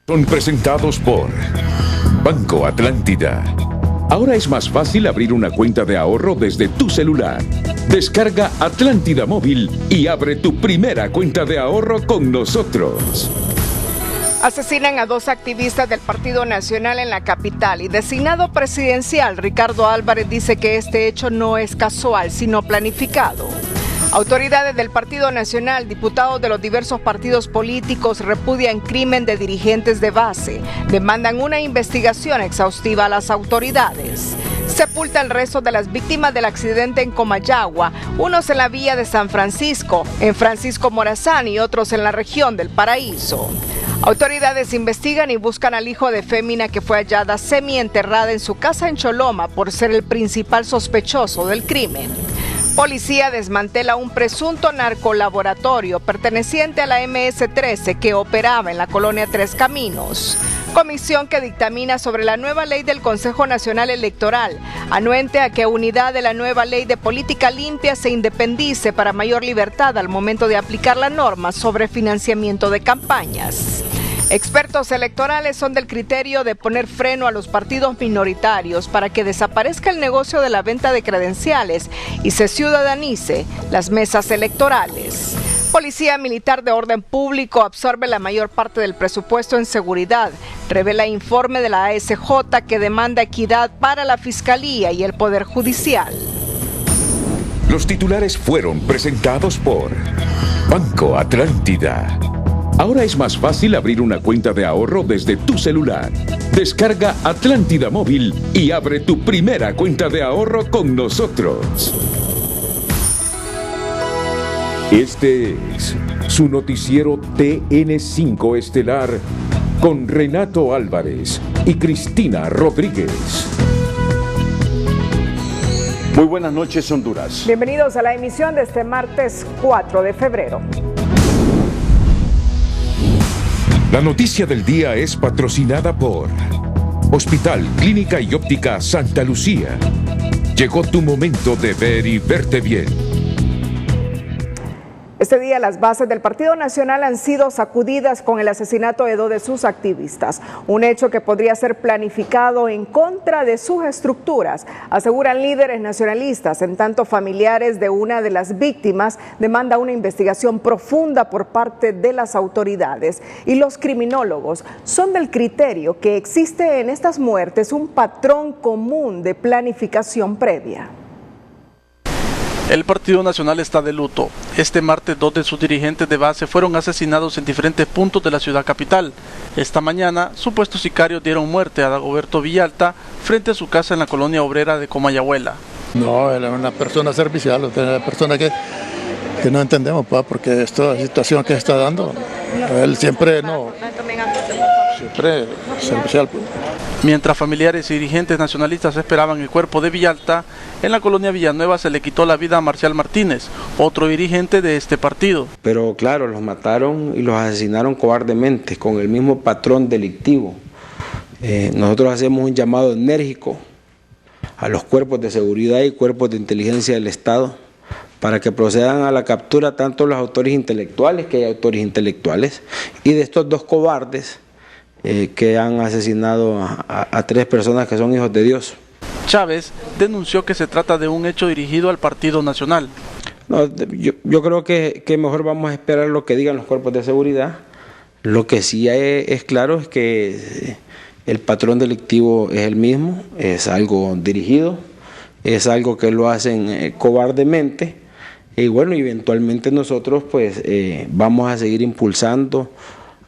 Son presentados por Banco Atlántida. Ahora es más fácil abrir una cuenta de ahorro desde tu celular. Descarga Atlántida Móvil y abre tu primera cuenta de ahorro con nosotros. Asesinan a 2 activistas del Partido Nacional en la capital y designado presidencial Ricardo Álvarez dice que este hecho no es casual, sino planificado. Autoridades del Partido Nacional, diputados de los diversos partidos políticos repudian crimen de dirigentes de base. Demandan una investigación exhaustiva a las autoridades. Sepultan restos de las víctimas del accidente en Comayagua, unos en la villa de San Francisco, en Francisco Morazán y otros en la región del Paraíso. Autoridades investigan y buscan al hijo de Fémina que fue hallada semienterrada en su casa en Choloma por ser el principal sospechoso del crimen. Policía desmantela un presunto narcolaboratorio perteneciente a la MS-13 que operaba en la colonia Tres Caminos. Comisión que dictamina sobre la nueva ley del Consejo Nacional Electoral, anuente a que unidad de la nueva ley de política limpia se independice para mayor libertad al momento de aplicar la norma sobre financiamiento de campañas. Expertos electorales son del criterio de poner freno a los partidos minoritarios para que desaparezca el negocio de la venta de credenciales y se ciudadanice las mesas electorales. Policía Militar de Orden Público absorbe la mayor parte del presupuesto en seguridad. Revela informe de la ASJ que demanda equidad para la Fiscalía y el Poder Judicial. Los titulares fueron presentados por Banco Atlántida. Ahora es más fácil abrir una cuenta de ahorro desde tu celular. Descarga Atlántida Móvil y abre tu primera cuenta de ahorro con nosotros. Este es su noticiero TN5 Estelar con Renato Álvarez y Cristina Rodríguez. Muy buenas noches, Honduras. Bienvenidos a la emisión de este martes 4 de febrero. La noticia del día es patrocinada por Hospital Clínica y Óptica Santa Lucía. Llegó tu momento de ver y verte bien. Este día las bases del Partido Nacional han sido sacudidas con el asesinato de 2 de sus activistas, un hecho que podría ser planificado en contra de sus estructuras, aseguran líderes nacionalistas, en tanto familiares de una de las víctimas demanda una investigación profunda por parte de las autoridades. Y los criminólogos son del criterio que existe en estas muertes un patrón común de planificación previa. El Partido Nacional está de luto. Este martes 2 de sus dirigentes de base fueron asesinados en diferentes puntos de la ciudad capital. Esta mañana, supuestos sicarios dieron muerte a Dagoberto Villalta frente a su casa en la colonia obrera de Comayagüela. No, él es una persona servicial, una persona que no entendemos, porque esta situación que se está dando, él siempre siempre servicial. Mientras familiares y dirigentes nacionalistas esperaban el cuerpo de Villalta, en la colonia Villanueva se le quitó la vida a Marcial Martínez, otro dirigente de este partido. Pero claro, los mataron y los asesinaron cobardemente, con el mismo patrón delictivo. Nosotros hacemos un llamado enérgico a los cuerpos de seguridad y cuerpos de inteligencia del Estado para que procedan a la captura tanto los autores intelectuales, que hay autores intelectuales, y de estos 2 cobardes que han asesinado a 3 personas que son hijos de Dios. Chávez denunció que se trata de un hecho dirigido al Partido Nacional. No, yo creo que mejor vamos a esperar lo que digan los cuerpos de seguridad. Lo que sí es claro es que el patrón delictivo es el mismo, es algo dirigido, es algo que lo hacen cobardemente. Y bueno, eventualmente nosotros pues vamos a seguir impulsando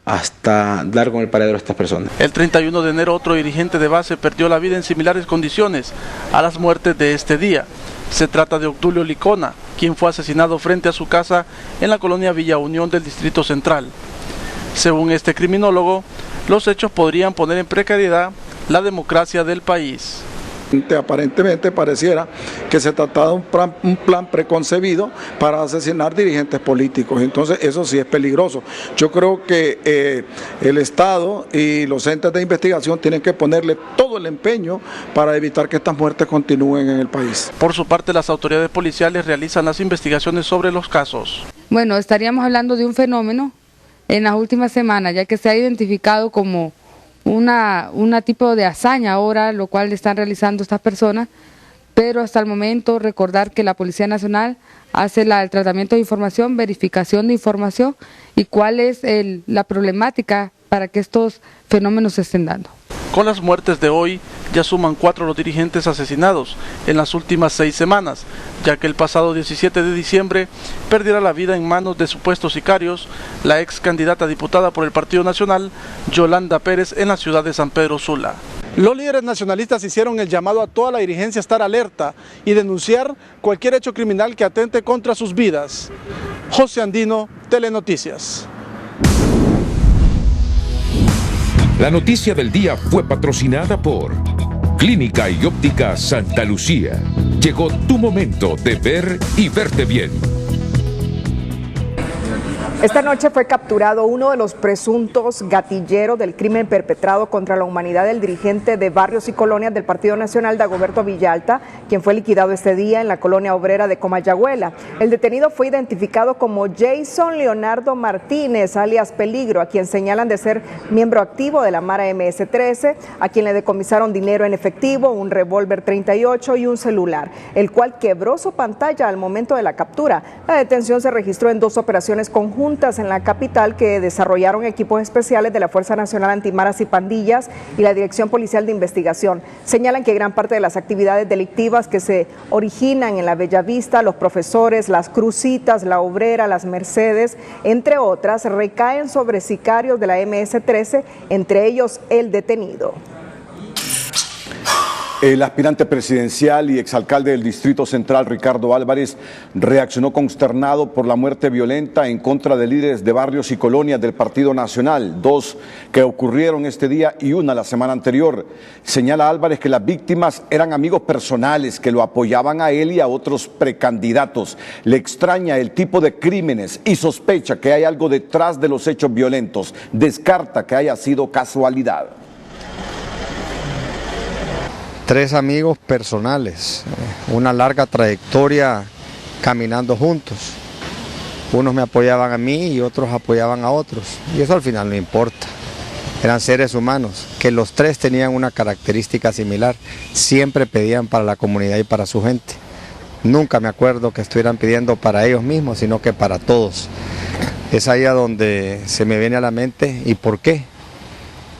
hasta dar con el paradero a estas personas. El 31 de enero otro dirigente de base perdió la vida en similares condiciones a las muertes de este día. Se trata de Obdulio Licona, quien fue asesinado frente a su casa en la colonia Villa Unión del Distrito Central. Según este criminólogo, los hechos podrían poner en precariedad la democracia del país. Aparentemente pareciera que se trataba de un plan preconcebido para asesinar dirigentes políticos, entonces eso sí es peligroso. Yo creo que el Estado y los entes de investigación tienen que ponerle todo el empeño para evitar que estas muertes continúen en el país. Por su parte, las autoridades policiales realizan las investigaciones sobre los casos. Bueno, estaríamos hablando de un fenómeno en las últimas semanas, ya que se ha identificado como una tipo de hazaña ahora, lo cual están realizando estas personas, pero hasta el momento recordar que la Policía Nacional hace el tratamiento de información, verificación de información y cuál es la problemática para que estos fenómenos se estén dando. Con las muertes de hoy, ya suman 4 los dirigentes asesinados en las últimas 6 semanas, ya que el pasado 17 de diciembre perdiera la vida en manos de supuestos sicarios la ex candidata diputada por el Partido Nacional, Yolanda Pérez, en la ciudad de San Pedro Sula. Los líderes nacionalistas hicieron el llamado a toda la dirigencia a estar alerta y denunciar cualquier hecho criminal que atente contra sus vidas. José Andino, Telenoticias. La noticia del día fue patrocinada por Clínica y Óptica Santa Lucía. Llegó tu momento de ver y verte bien. Esta noche fue capturado uno de los presuntos gatilleros del crimen perpetrado contra la humanidad del dirigente de barrios y colonias del Partido Nacional, Dagoberto Villalta, quien fue liquidado este día en la colonia obrera de Comayagüela. El detenido fue identificado como Jason Leonardo Martínez, alias Peligro, a quien señalan de ser miembro activo de la Mara MS-13, a quien le decomisaron dinero en efectivo, un revólver 38 y un celular, el cual quebró su pantalla al momento de la captura. La detención se registró en 2 operaciones conjuntas en la capital que desarrollaron equipos especiales de la Fuerza Nacional Antimaras y Pandillas y la Dirección Policial de Investigación. Señalan que gran parte de las actividades delictivas que se originan en la Bellavista, Los Profesores, Las Crucitas, La Obrera, Las Mercedes, entre otras, recaen sobre sicarios de la MS-13, entre ellos el detenido. El aspirante presidencial y exalcalde del Distrito Central, Ricardo Álvarez, reaccionó consternado por la muerte violenta en contra de líderes de barrios y colonias del Partido Nacional, 2 que ocurrieron este día y 1 la semana anterior. Señala Álvarez que las víctimas eran amigos personales que lo apoyaban a él y a otros precandidatos. Le extraña el tipo de crímenes y sospecha que hay algo detrás de los hechos violentos. Descarta que haya sido casualidad. 3 amigos personales, una larga trayectoria caminando juntos. Unos me apoyaban a mí y otros apoyaban a otros. Y eso al final no importa. Eran seres humanos, que los 3 tenían una característica similar. Siempre pedían para la comunidad y para su gente. Nunca me acuerdo que estuvieran pidiendo para ellos mismos, sino que para todos. Es ahí a donde se me viene a la mente, ¿y por qué?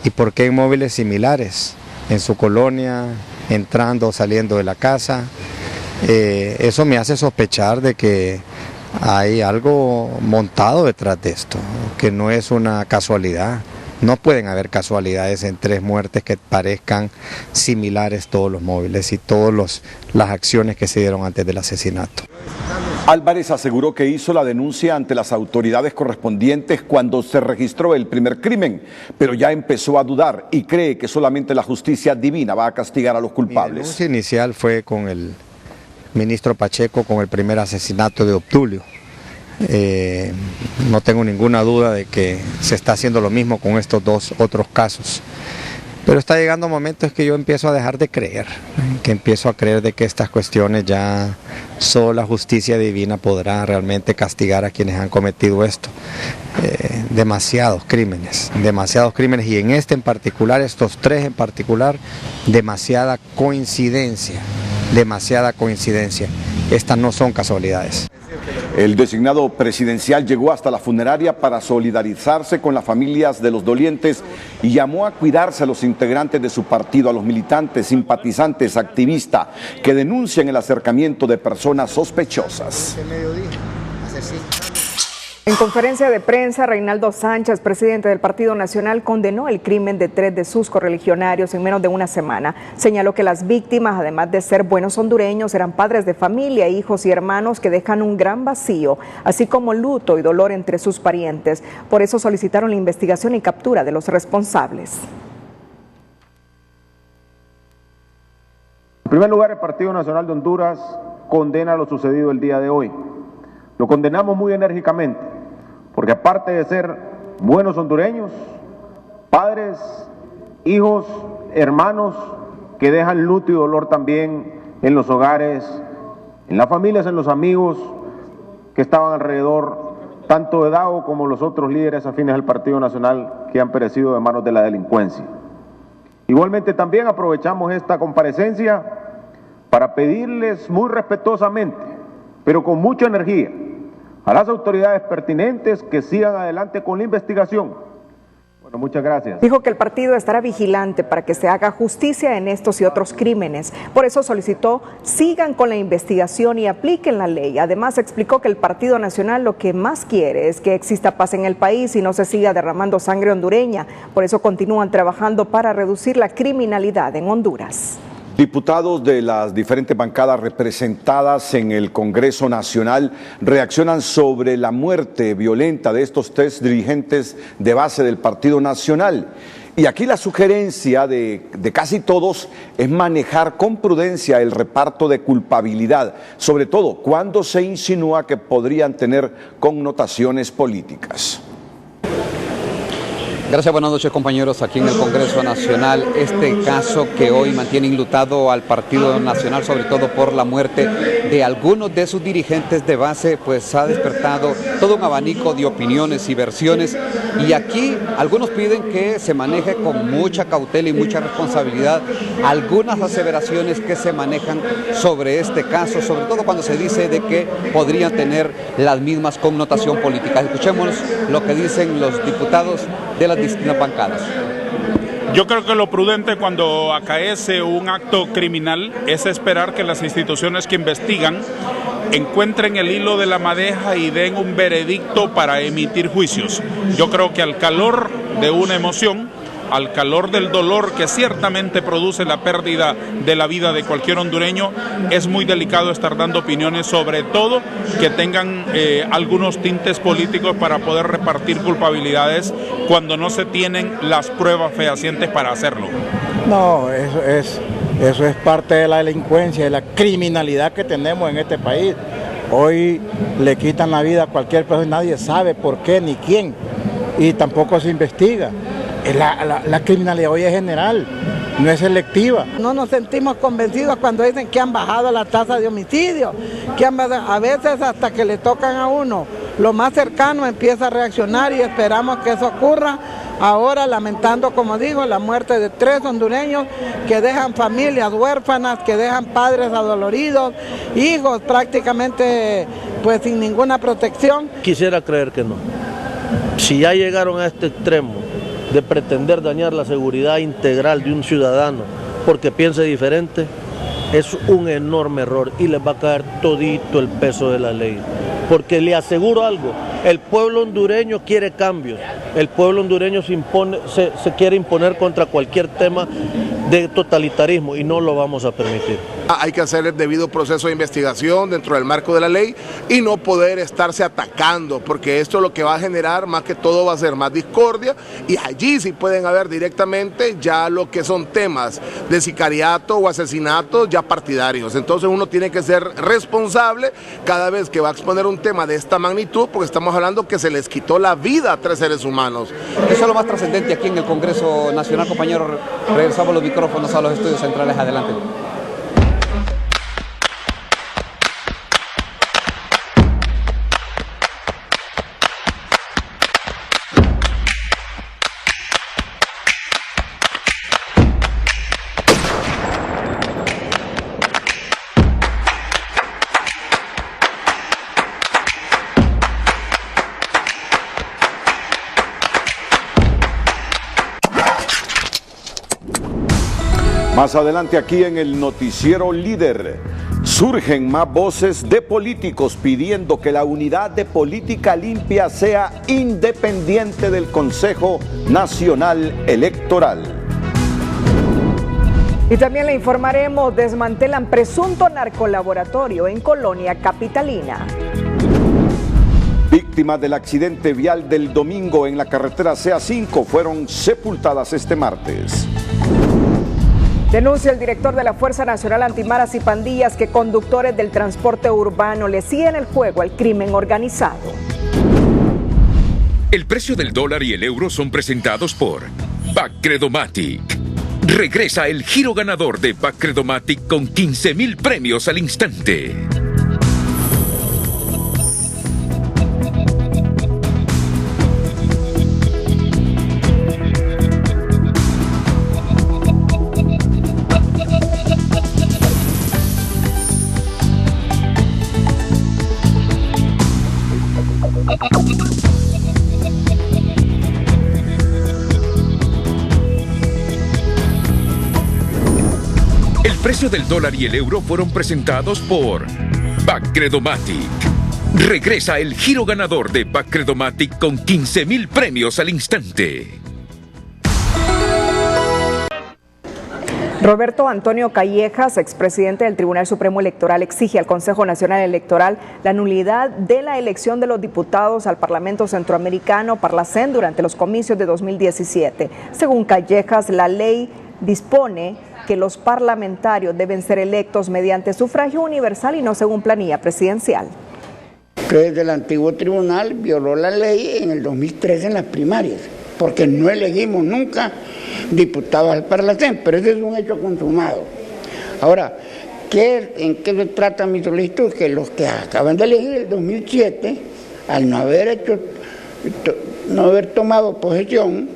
¿Y por qué en móviles similares? En su colonia, entrando o saliendo de la casa. Eso me hace sospechar de que hay algo montado detrás de esto, que no es una casualidad. No pueden haber casualidades en 3 muertes que parezcan similares todos los móviles y todas las acciones que se dieron antes del asesinato. Álvarez aseguró que hizo la denuncia ante las autoridades correspondientes cuando se registró el primer crimen, pero ya empezó a dudar y cree que solamente la justicia divina va a castigar a los culpables. Mi denuncia inicial fue con el ministro Pacheco, con el primer asesinato de Obdulio. No tengo ninguna duda de que se está haciendo lo mismo con estos 2 otros casos. Pero está llegando momentos que yo empiezo a dejar de creer, que empiezo a creer de que estas cuestiones ya solo la justicia divina podrá realmente castigar a quienes han cometido esto. Demasiados crímenes y en este en particular, estos 3 en particular, demasiada coincidencia. Estas no son casualidades. El designado presidencial llegó hasta la funeraria para solidarizarse con las familias de los dolientes y llamó a cuidarse a los integrantes de su partido, a los militantes, simpatizantes, activistas que denuncian el acercamiento de personas sospechosas. En conferencia de prensa, Reinaldo Sánchez, presidente del Partido Nacional, condenó el crimen de 3 de sus correligionarios en menos de una semana. Señaló que las víctimas, además de ser buenos hondureños, eran padres de familia, hijos y hermanos que dejan un gran vacío, así como luto y dolor entre sus parientes. Por eso solicitaron la investigación y captura de los responsables. En primer lugar, el Partido Nacional de Honduras condena lo sucedido el día de hoy. Lo condenamos muy enérgicamente, porque aparte de ser buenos hondureños, padres, hijos, hermanos que dejan luto y dolor también en los hogares, en las familias, en los amigos que estaban alrededor tanto de Dago como los otros líderes afines al Partido Nacional que han perecido de manos de la delincuencia. Igualmente también aprovechamos esta comparecencia para pedirles muy respetuosamente, pero con mucha energía, a las autoridades pertinentes que sigan adelante con la investigación. Bueno, muchas gracias. Dijo que el partido estará vigilante para que se haga justicia en estos y otros crímenes. Por eso solicitó sigan con la investigación y apliquen la ley. Además explicó que el Partido Nacional lo que más quiere es que exista paz en el país y no se siga derramando sangre hondureña. Por eso continúan trabajando para reducir la criminalidad en Honduras. Diputados de las diferentes bancadas representadas en el Congreso Nacional reaccionan sobre la muerte violenta de estos 3 dirigentes de base del Partido Nacional. Y aquí la sugerencia de casi todos es manejar con prudencia el reparto de culpabilidad, sobre todo cuando se insinúa que podrían tener connotaciones políticas. Gracias, buenas noches compañeros. Aquí en el Congreso Nacional, este caso que hoy mantiene enlutado al Partido Nacional, sobre todo por la muerte de algunos de sus dirigentes de base, pues ha despertado todo un abanico de opiniones y versiones. Y aquí algunos piden que se maneje con mucha cautela y mucha responsabilidad algunas aseveraciones que se manejan sobre este caso, sobre todo cuando se dice de que podrían tener las mismas connotaciones políticas. Escuchemos lo que dicen los diputados de las distintas bancadas. Yo creo que lo prudente cuando acaece un acto criminal es esperar que las instituciones que investigan encuentren el hilo de la madeja y den un veredicto para emitir juicios. Yo creo que al calor de una emoción, al calor del dolor que ciertamente produce la pérdida de la vida de cualquier hondureño, es muy delicado estar dando opiniones, sobre todo que tengan algunos tintes políticos para poder repartir culpabilidades cuando no se tienen las pruebas fehacientes para hacerlo. No, eso es parte de la delincuencia, de la criminalidad que tenemos en este país. Hoy le quitan la vida a cualquier persona y nadie sabe por qué ni quién, y tampoco se investiga. La criminalidad hoy es general, no es selectiva. No nos sentimos convencidos cuando dicen que han bajado la tasa de homicidio, que a veces hasta que le tocan a uno lo más cercano empieza a reaccionar, y esperamos que eso ocurra. Ahora lamentando, como digo, la muerte de 3 hondureños que dejan familias huérfanas, que dejan padres adoloridos, hijos prácticamente pues sin ninguna protección. Quisiera creer que no. Si ya llegaron a este extremo de pretender dañar la seguridad integral de un ciudadano porque piense diferente, es un enorme error y les va a caer todito el peso de la ley. Porque le aseguro algo, el pueblo hondureño quiere cambios, el pueblo hondureño se quiere imponer contra cualquier tema de totalitarismo y no lo vamos a permitir. Hay que hacer el debido proceso de investigación dentro del marco de la ley y no poder estarse atacando, porque esto lo que va a generar más que todo va a ser más discordia, y allí sí pueden haber directamente ya lo que son temas de sicariato o asesinatos ya partidarios. Entonces uno tiene que ser responsable cada vez que va a exponer un tema de esta magnitud, porque estamos hablando que se les quitó la vida a 3 seres humanos. Eso es lo más trascendente aquí en el Congreso Nacional, compañeros. Regresamos los micrófonos a los estudios centrales. Adelante. Más adelante aquí en el noticiero Líder, surgen más voces de políticos pidiendo que la unidad de política limpia sea independiente del Consejo Nacional Electoral. Y también le informaremos, desmantelan presunto narcolaboratorio en Colonia Capitalina. Víctimas del accidente vial del domingo en la carretera CA5 fueron sepultadas este martes. Denuncia el director de la Fuerza Nacional Antimaras y Pandillas que conductores del transporte urbano le siguen el juego al crimen organizado. El precio del dólar y el euro son presentados por Bacredomatic. Regresa el giro ganador de Bacredomatic con 15,000 premios al instante. precio del dólar y el euro fueron presentados por Bacredomatic. Regresa el giro ganador de Bacredomatic con 15,000 premios al instante. Roberto Antonio Callejas, expresidente del Tribunal Supremo Electoral, exige al Consejo Nacional Electoral la nulidad de la elección de los diputados al Parlamento Centroamericano, Parlacén, durante los comicios de 2017. Según Callejas, la ley dispone que los parlamentarios deben ser electos mediante sufragio universal y no según planilla presidencial. Que desde el antiguo tribunal violó la ley en el 2013 en las primarias, porque no elegimos nunca diputados al Parlacén, pero ese es un hecho consumado. Ahora, ¿en qué se trata mi solicitud? Que los que acaban de elegir el 2007, al no haber tomado posesión,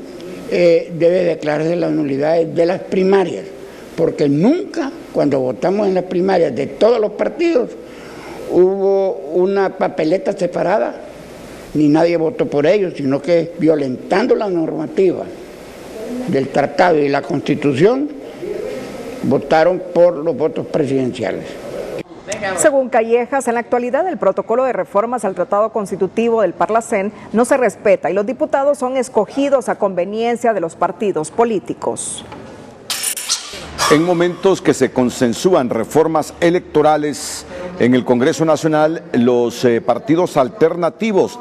debe declararse la nulidad de las primarias, porque nunca, cuando votamos en las primarias de todos los partidos, hubo una papeleta separada, ni nadie votó por ellos, sino que violentando la normativa del tratado y la Constitución, votaron por los votos presidenciales. Según Callejas, en la actualidad el protocolo de reformas al Tratado Constitutivo del Parlacén no se respeta y los diputados son escogidos a conveniencia de los partidos políticos. En momentos que se consensúan reformas electorales en el Congreso Nacional, los partidos alternativos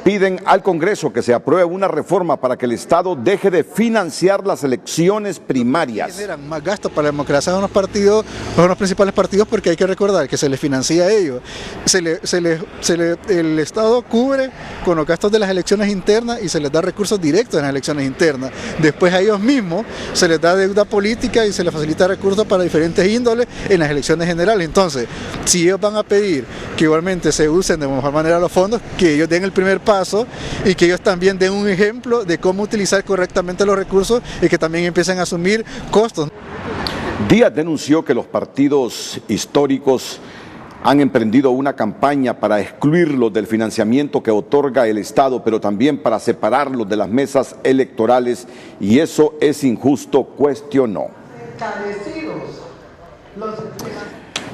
piden al Congreso que se apruebe una reforma para que el Estado deje de financiar las elecciones primarias. Generan más gastos para la democracia de unos partidos, son los principales partidos, porque hay que recordar que se les financia a ellos. El Estado cubre con los gastos de las elecciones internas y se les da recursos directos en las elecciones internas. Después a ellos mismos se les da deuda política y se les facilita recursos para diferentes índoles en las elecciones generales. Entonces, si ellos van a pedir que igualmente se usen de mejor manera los fondos, que ellos den el primer paso y que ellos también den un ejemplo de cómo utilizar correctamente los recursos y que también empiecen a asumir costos. Díaz denunció que los partidos históricos han emprendido una campaña para excluirlos del financiamiento que otorga el Estado, pero también para separarlos de las mesas electorales, y eso es injusto, cuestionó.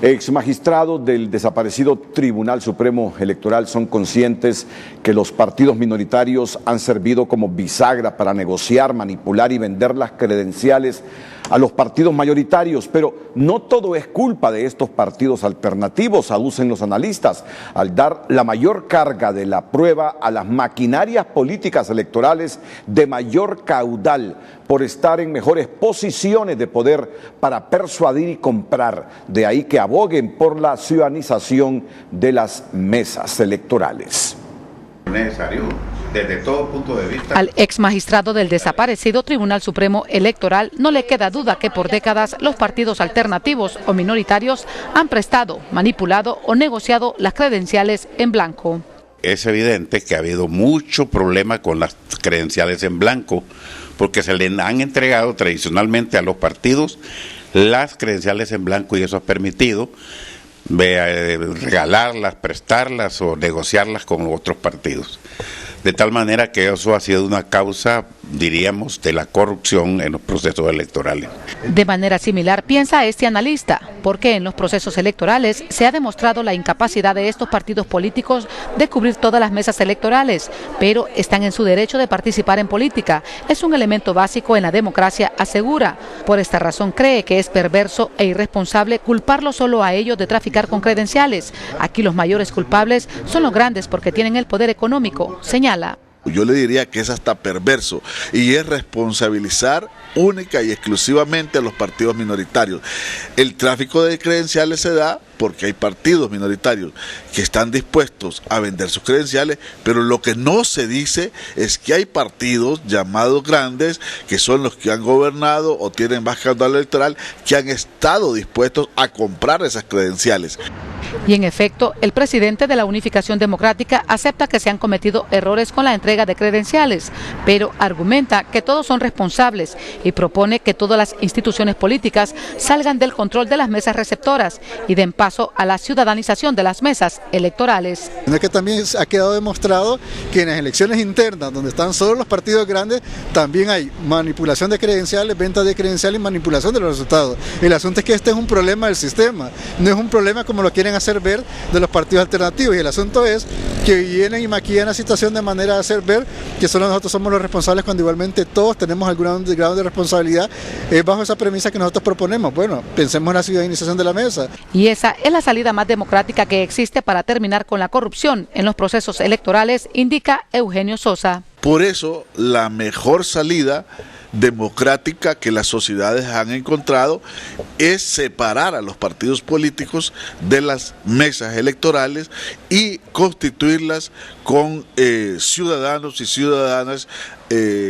Exmagistrados del desaparecido Tribunal Supremo Electoral son conscientes que los partidos minoritarios han servido como bisagra para negociar, manipular y vender las credenciales a los partidos mayoritarios, pero no todo es culpa de estos partidos alternativos, aducen los analistas, al dar la mayor carga de la prueba a las maquinarias políticas electorales de mayor caudal, por estar en mejores posiciones de poder para persuadir y comprar. De ahí que aboguen por la ciudadanización de las mesas electorales. Necesario desde todo punto de vista. Al ex magistrado del desaparecido Tribunal Supremo Electoral no le queda duda que por décadas los partidos alternativos o minoritarios han prestado, manipulado o negociado las credenciales en blanco. Es evidente que ha habido mucho problema con las credenciales en blanco, porque se le han entregado tradicionalmente a los partidos las credenciales en blanco y eso ha permitido regalarlas, prestarlas o negociarlas con otros partidos. De tal manera que eso ha sido una causa, diríamos, de la corrupción en los procesos electorales. De manera similar piensa este analista, porque en los procesos electorales se ha demostrado la incapacidad de estos partidos políticos de cubrir todas las mesas electorales, pero están en su derecho de participar en política. Es un elemento básico en la democracia, asegura. Por esta razón cree que es perverso e irresponsable culparlo solo a ellos de traficar con credenciales. Aquí los mayores culpables son los grandes porque tienen el poder económico, señala. Yo le diría que es hasta perverso y es responsabilizar única y exclusivamente a los partidos minoritarios. El tráfico de credenciales se da porque hay partidos minoritarios que están dispuestos a vender sus credenciales, pero lo que no se dice es que hay partidos llamados grandes, que son los que han gobernado o tienen más caudal electoral, que han estado dispuestos a comprar esas credenciales. Y en efecto, el presidente de la Unificación Democrática acepta que se han cometido errores con la entrega de credenciales, pero argumenta que todos son responsables y propone que todas las instituciones políticas salgan del control de las mesas receptoras y den paso paso a la ciudadanización de las mesas electorales. Es que también ha quedado demostrado que en las elecciones internas, donde están solo los partidos grandes, también hay manipulación de credenciales, venta de credenciales y manipulación de los resultados. El asunto es que este es un problema del sistema, no es un problema como lo quieren hacer ver de los partidos alternativos, y el asunto es que vienen y maquillan la situación de manera de hacer ver que solo nosotros somos los responsables, cuando igualmente todos tenemos algún grado de responsabilidad bajo esa premisa que nosotros proponemos. Bueno, pensemos en la ciudadanización de la mesa. Y esa es la salida más democrática que existe para terminar con la corrupción en los procesos electorales, indica Eugenio Sosa. Por eso, la mejor salida democrática que las sociedades han encontrado es separar a los partidos políticos de las mesas electorales y constituirlas con ciudadanos y ciudadanas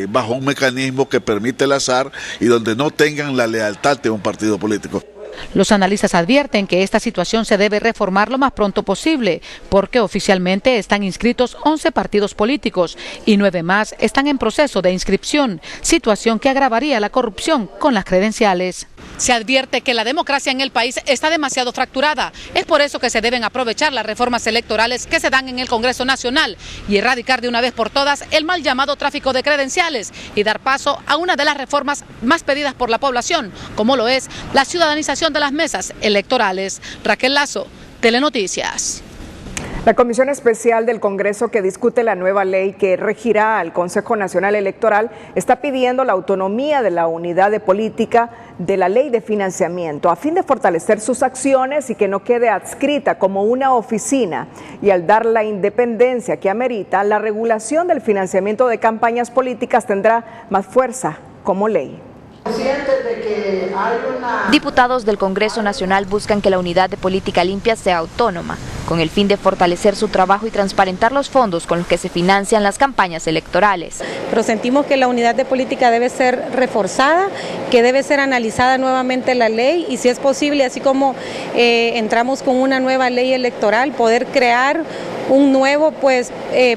bajo un mecanismo que permite el azar y donde no tengan la lealtad de un partido político. Los analistas advierten que esta situación se debe reformar lo más pronto posible, porque oficialmente están inscritos 11 partidos políticos y 9 más están en proceso de inscripción, situación que agravaría la corrupción con las credenciales. Se advierte que la democracia en el país está demasiado fracturada. Es por eso que se deben aprovechar las reformas electorales que se dan en el Congreso Nacional y erradicar de una vez por todas el mal llamado tráfico de credenciales y dar paso a una de las reformas más pedidas por la población, como lo es la ciudadanización de las mesas electorales. Raquel Lazo, Telenoticias. La Comisión Especial del Congreso que discute la nueva ley que regirá al Consejo Nacional Electoral está pidiendo la autonomía de la unidad de política de la ley de financiamiento a fin de fortalecer sus acciones y que no quede adscrita como una oficina, y al dar la independencia que amerita, la regulación del financiamiento de campañas políticas tendrá más fuerza como ley. Diputados del Congreso Nacional buscan que la unidad de política limpia sea autónoma, con el fin de fortalecer su trabajo y transparentar los fondos con los que se financian las campañas electorales. Pero sentimos que la unidad de política debe ser reforzada, que debe ser analizada nuevamente la ley y, si es posible, así como entramos con una nueva ley electoral, poder crear un nuevo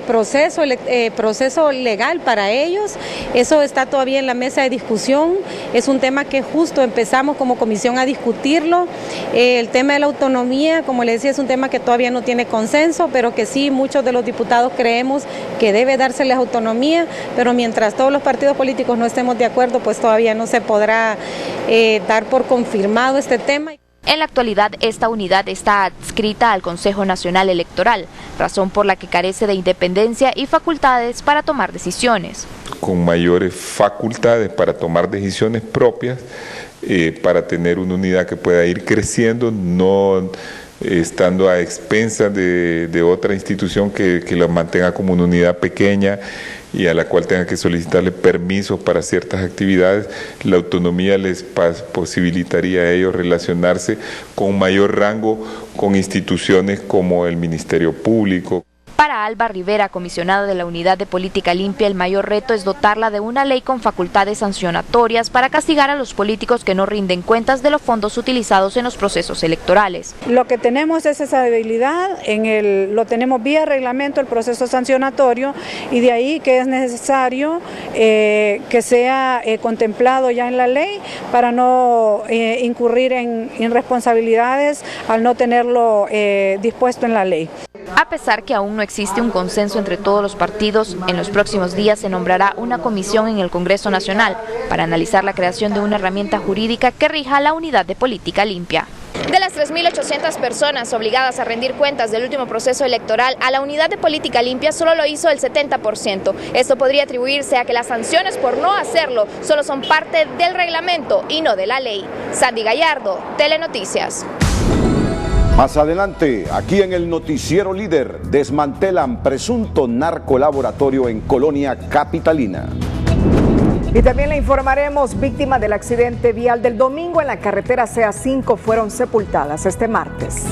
proceso legal para ellos. Eso está todavía en la mesa de discusión. Es un tema que justo empezamos como comisión a discutirlo. El tema de la autonomía, como les decía, es un tema que todavía no tiene consenso, pero que sí muchos de los diputados creemos que debe dárseles autonomía, pero mientras todos los partidos políticos no estemos de acuerdo, pues todavía no se podrá dar por confirmado este tema. En la actualidad, esta unidad está adscrita al Consejo Nacional Electoral, razón por la que carece de independencia y facultades para tomar decisiones. Con mayores facultades para tomar decisiones propias, para tener una unidad que pueda ir creciendo, no estando a expensas de otra institución que la mantenga como una unidad pequeña y a la cual tenga que solicitarle permisos para ciertas actividades. La autonomía les posibilitaría a ellos relacionarse con mayor rango con instituciones como el Ministerio Público. Para Alba Rivera, comisionada de la Unidad de Política Limpia, el mayor reto es dotarla de una ley con facultades sancionatorias para castigar a los políticos que no rinden cuentas de los fondos utilizados en los procesos electorales. Lo que tenemos es esa debilidad, lo tenemos vía reglamento, el proceso sancionatorio, y de ahí que es necesario que sea contemplado ya en la ley para no incurrir en irresponsabilidades al no tenerlo dispuesto en la ley. A pesar que aún no existe un consenso entre todos los partidos, en los próximos días se nombrará una comisión en el Congreso Nacional para analizar la creación de una herramienta jurídica que rija la unidad de política limpia. De las 3.800 personas obligadas a rendir cuentas del último proceso electoral, a la unidad de política limpia solo lo hizo el 70%. Esto podría atribuirse a que las sanciones por no hacerlo solo son parte del reglamento y no de la ley. Sandy Gallardo, Telenoticias. Más adelante, aquí en el noticiero líder, desmantelan presunto narcolaboratorio en Colonia Capitalina. Y también le informaremos, víctimas del accidente vial del domingo en la carretera CA5 fueron sepultadas este martes.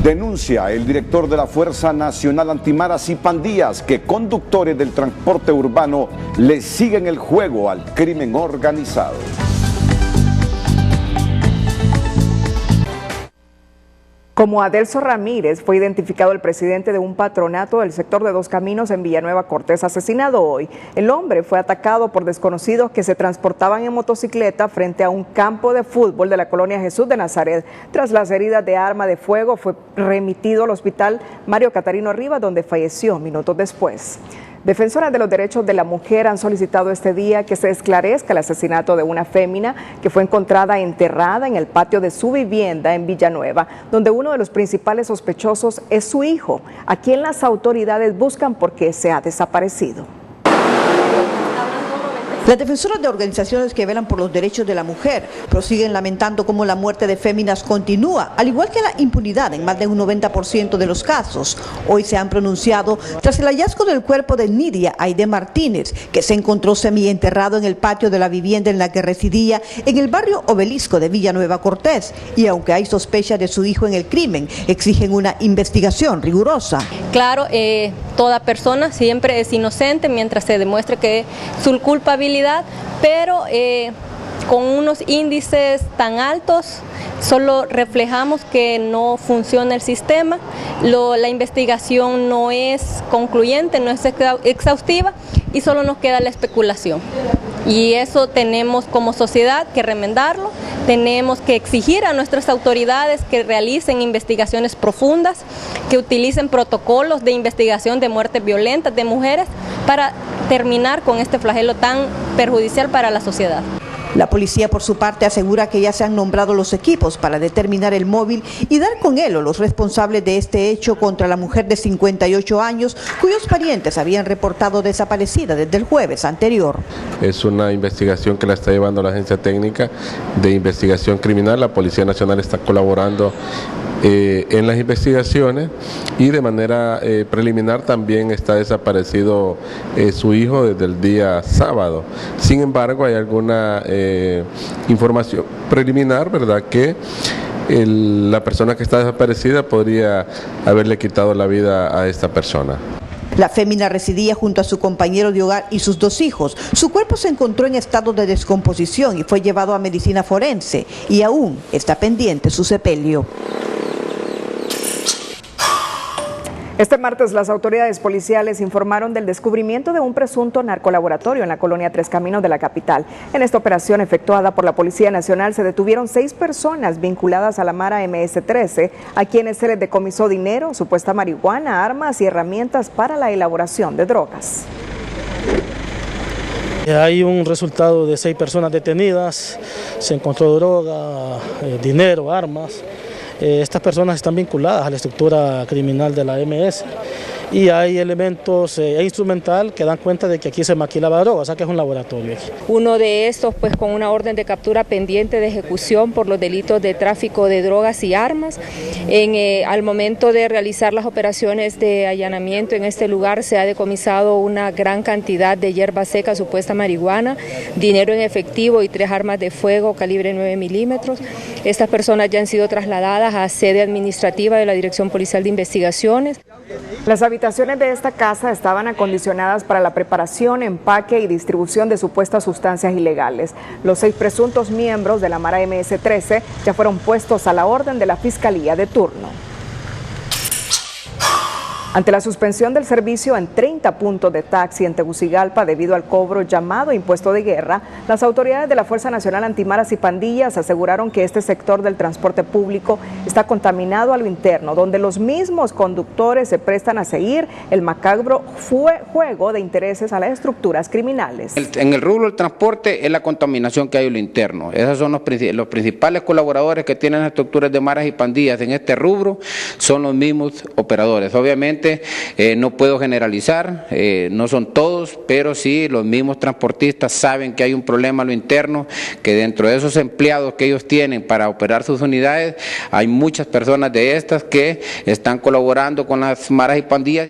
Denuncia el director de la Fuerza Nacional Antimaras y Pandillas que conductores del transporte urbano le siguen el juego al crimen organizado. Como Adelso Ramírez fue identificado el presidente de un patronato del sector de Dos Caminos en Villanueva Cortés, asesinado hoy. El hombre fue atacado por desconocidos que se transportaban en motocicleta frente a un campo de fútbol de la colonia Jesús de Nazaret. Tras las heridas de arma de fuego, fue remitido al hospital Mario Catarino Rivas, donde falleció minutos después. Defensoras de los derechos de la mujer han solicitado este día que se esclarezca el asesinato de una fémina que fue encontrada enterrada en el patio de su vivienda en Villanueva, donde uno de los principales sospechosos es su hijo, a quien las autoridades buscan porque se ha desaparecido. Las defensoras de organizaciones que velan por los derechos de la mujer prosiguen lamentando cómo la muerte de féminas continúa, al igual que la impunidad en más de un 90% de los casos. Hoy se han pronunciado tras el hallazgo del cuerpo de Nidia Aide Martínez, que se encontró semienterrado en el patio de la vivienda en la que residía en el barrio Obelisco de Villanueva Cortés. Y aunque hay sospecha de su hijo en el crimen, exigen una investigación rigurosa. Claro, toda persona siempre es inocente mientras se demuestre que su culpabilidad, pero con unos índices tan altos solo reflejamos que no funciona el sistema, la investigación no es concluyente, no es exhaustiva y solo nos queda la especulación. Y eso tenemos como sociedad que remendarlo, tenemos que exigir a nuestras autoridades que realicen investigaciones profundas, que utilicen protocolos de investigación de muertes violentas de mujeres para terminar con este flagelo tan perjudicial para la sociedad. La policía, por su parte, asegura que ya se han nombrado los equipos para determinar el móvil y dar con él a los responsables de este hecho contra la mujer de 58 años, cuyos parientes habían reportado desaparecida desde el jueves anterior. Es una investigación que la está llevando la Agencia Técnica de Investigación Criminal. La Policía Nacional está colaborando en las investigaciones y de manera preliminar también está desaparecido su hijo desde el día sábado. Sin embargo, hay alguna información preliminar, ¿verdad?, que la persona que está desaparecida podría haberle quitado la vida a esta persona. La fémina residía junto a su compañero de hogar y sus 2 hijos. Su cuerpo se encontró en estado de descomposición y fue llevado a medicina forense y aún está pendiente su sepelio. Este martes las autoridades policiales informaron del descubrimiento de un presunto narcolaboratorio en la colonia Tres Caminos de la capital. En esta operación efectuada por la Policía Nacional se detuvieron 6 personas vinculadas a la Mara MS-13, a quienes se les decomisó dinero, supuesta marihuana, armas y herramientas para la elaboración de drogas. Hay un resultado de 6 personas detenidas, se encontró droga, dinero, armas. Estas personas están vinculadas a la estructura criminal de la MS y hay elementos instrumental que dan cuenta de que aquí se maquilaba droga, o sea que es un laboratorio. Uno de estos pues con una orden de captura pendiente de ejecución por los delitos de tráfico de drogas y armas. Al momento de realizar las operaciones de allanamiento en este lugar se ha decomisado una gran cantidad de hierba seca, supuesta marihuana, dinero en efectivo y 3 armas de fuego calibre 9 milímetros. Estas personas ya han sido trasladadas a sede administrativa de la Dirección Policial de Investigaciones. Las habitaciones de esta casa estaban acondicionadas para la preparación, empaque y distribución de supuestas sustancias ilegales. Los 6 presuntos miembros de la Mara MS-13 ya fueron puestos a la orden de la Fiscalía de turno. Ante la suspensión del servicio en 30 puntos de taxi en Tegucigalpa debido al cobro llamado impuesto de guerra, las autoridades de la Fuerza Nacional Antimaras y Pandillas aseguraron que este sector del transporte público está contaminado a lo interno, donde los mismos conductores se prestan a seguir el macabro juego de intereses a las estructuras criminales. En el rubro del transporte es la contaminación que hay en lo interno. Esos son los principales colaboradores que tienen las estructuras de maras y pandillas en este rubro, son los mismos operadores. Obviamente no puedo generalizar, no son todos, pero sí los mismos transportistas saben que hay un problema a lo interno, que dentro de esos empleados que ellos tienen para operar sus unidades, hay muchas personas de estas que están colaborando con las maras y pandillas.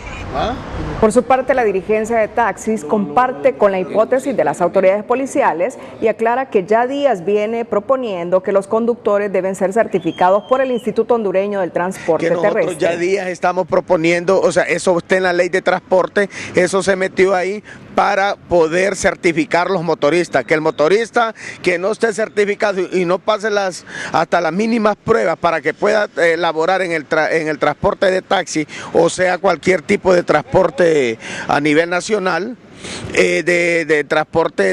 Por su parte, la dirigencia de taxis comparte con la hipótesis de las autoridades policiales y aclara que ya días viene proponiendo que los conductores deben ser certificados por el Instituto Hondureño del Transporte Terrestre. Nosotros ya días estamos proponiendo o sea, eso está en la ley de transporte, eso se metió ahí para poder certificar los motoristas, que el motorista que no esté certificado y no pase hasta las mínimas pruebas para que pueda laborar en el transporte de taxi, o sea, cualquier tipo de transporte a nivel nacional, de transporte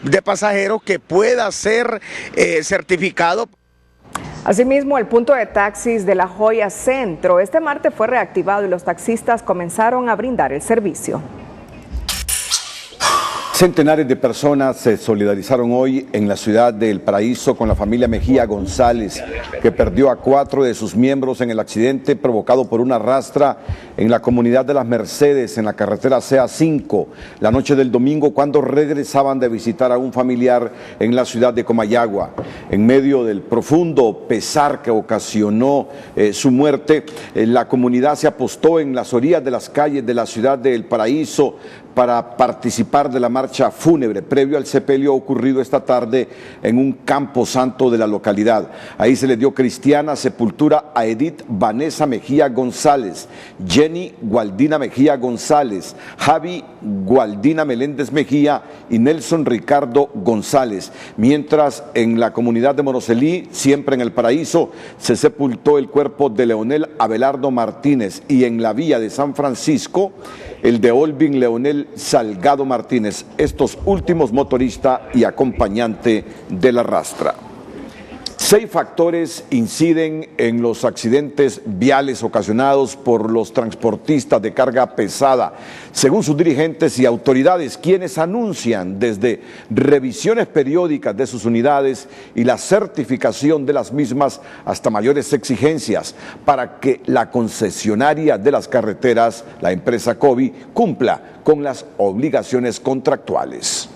de pasajeros, que pueda ser certificado. Asimismo, el punto de taxis de La Joya Centro este martes fue reactivado y los taxistas comenzaron a brindar el servicio. Centenares de personas se solidarizaron hoy en la ciudad de El Paraíso con la familia Mejía González, que perdió a 4 de sus miembros en el accidente provocado por una rastra en la comunidad de Las Mercedes, en la carretera CA5, la noche del domingo, cuando regresaban de visitar a un familiar en la ciudad de Comayagua. En medio del profundo pesar que ocasionó su muerte, la comunidad se apostó en las orillas de las calles de la ciudad de El Paraíso para participar de la marcha fúnebre previo al sepelio ocurrido esta tarde en un campo santo de la localidad. Ahí se le dio cristiana sepultura a Edith Vanessa Mejía González, Jenny Gualdina Mejía González, Javi Gualdina Meléndez Mejía y Nelson Ricardo González. Mientras en la comunidad de Monocelí, siempre en El Paraíso, se sepultó el cuerpo de Leonel Abelardo Martínez, y en la vía de San Francisco, el de Olvin Leonel Salgado Martínez, estos últimos motorista y acompañante de la rastra. 6 factores inciden en los accidentes viales ocasionados por los transportistas de carga pesada, según sus dirigentes y autoridades, quienes anuncian desde revisiones periódicas de sus unidades y la certificación de las mismas hasta mayores exigencias para que la concesionaria de las carreteras, la empresa COBI, cumpla con las obligaciones contractuales.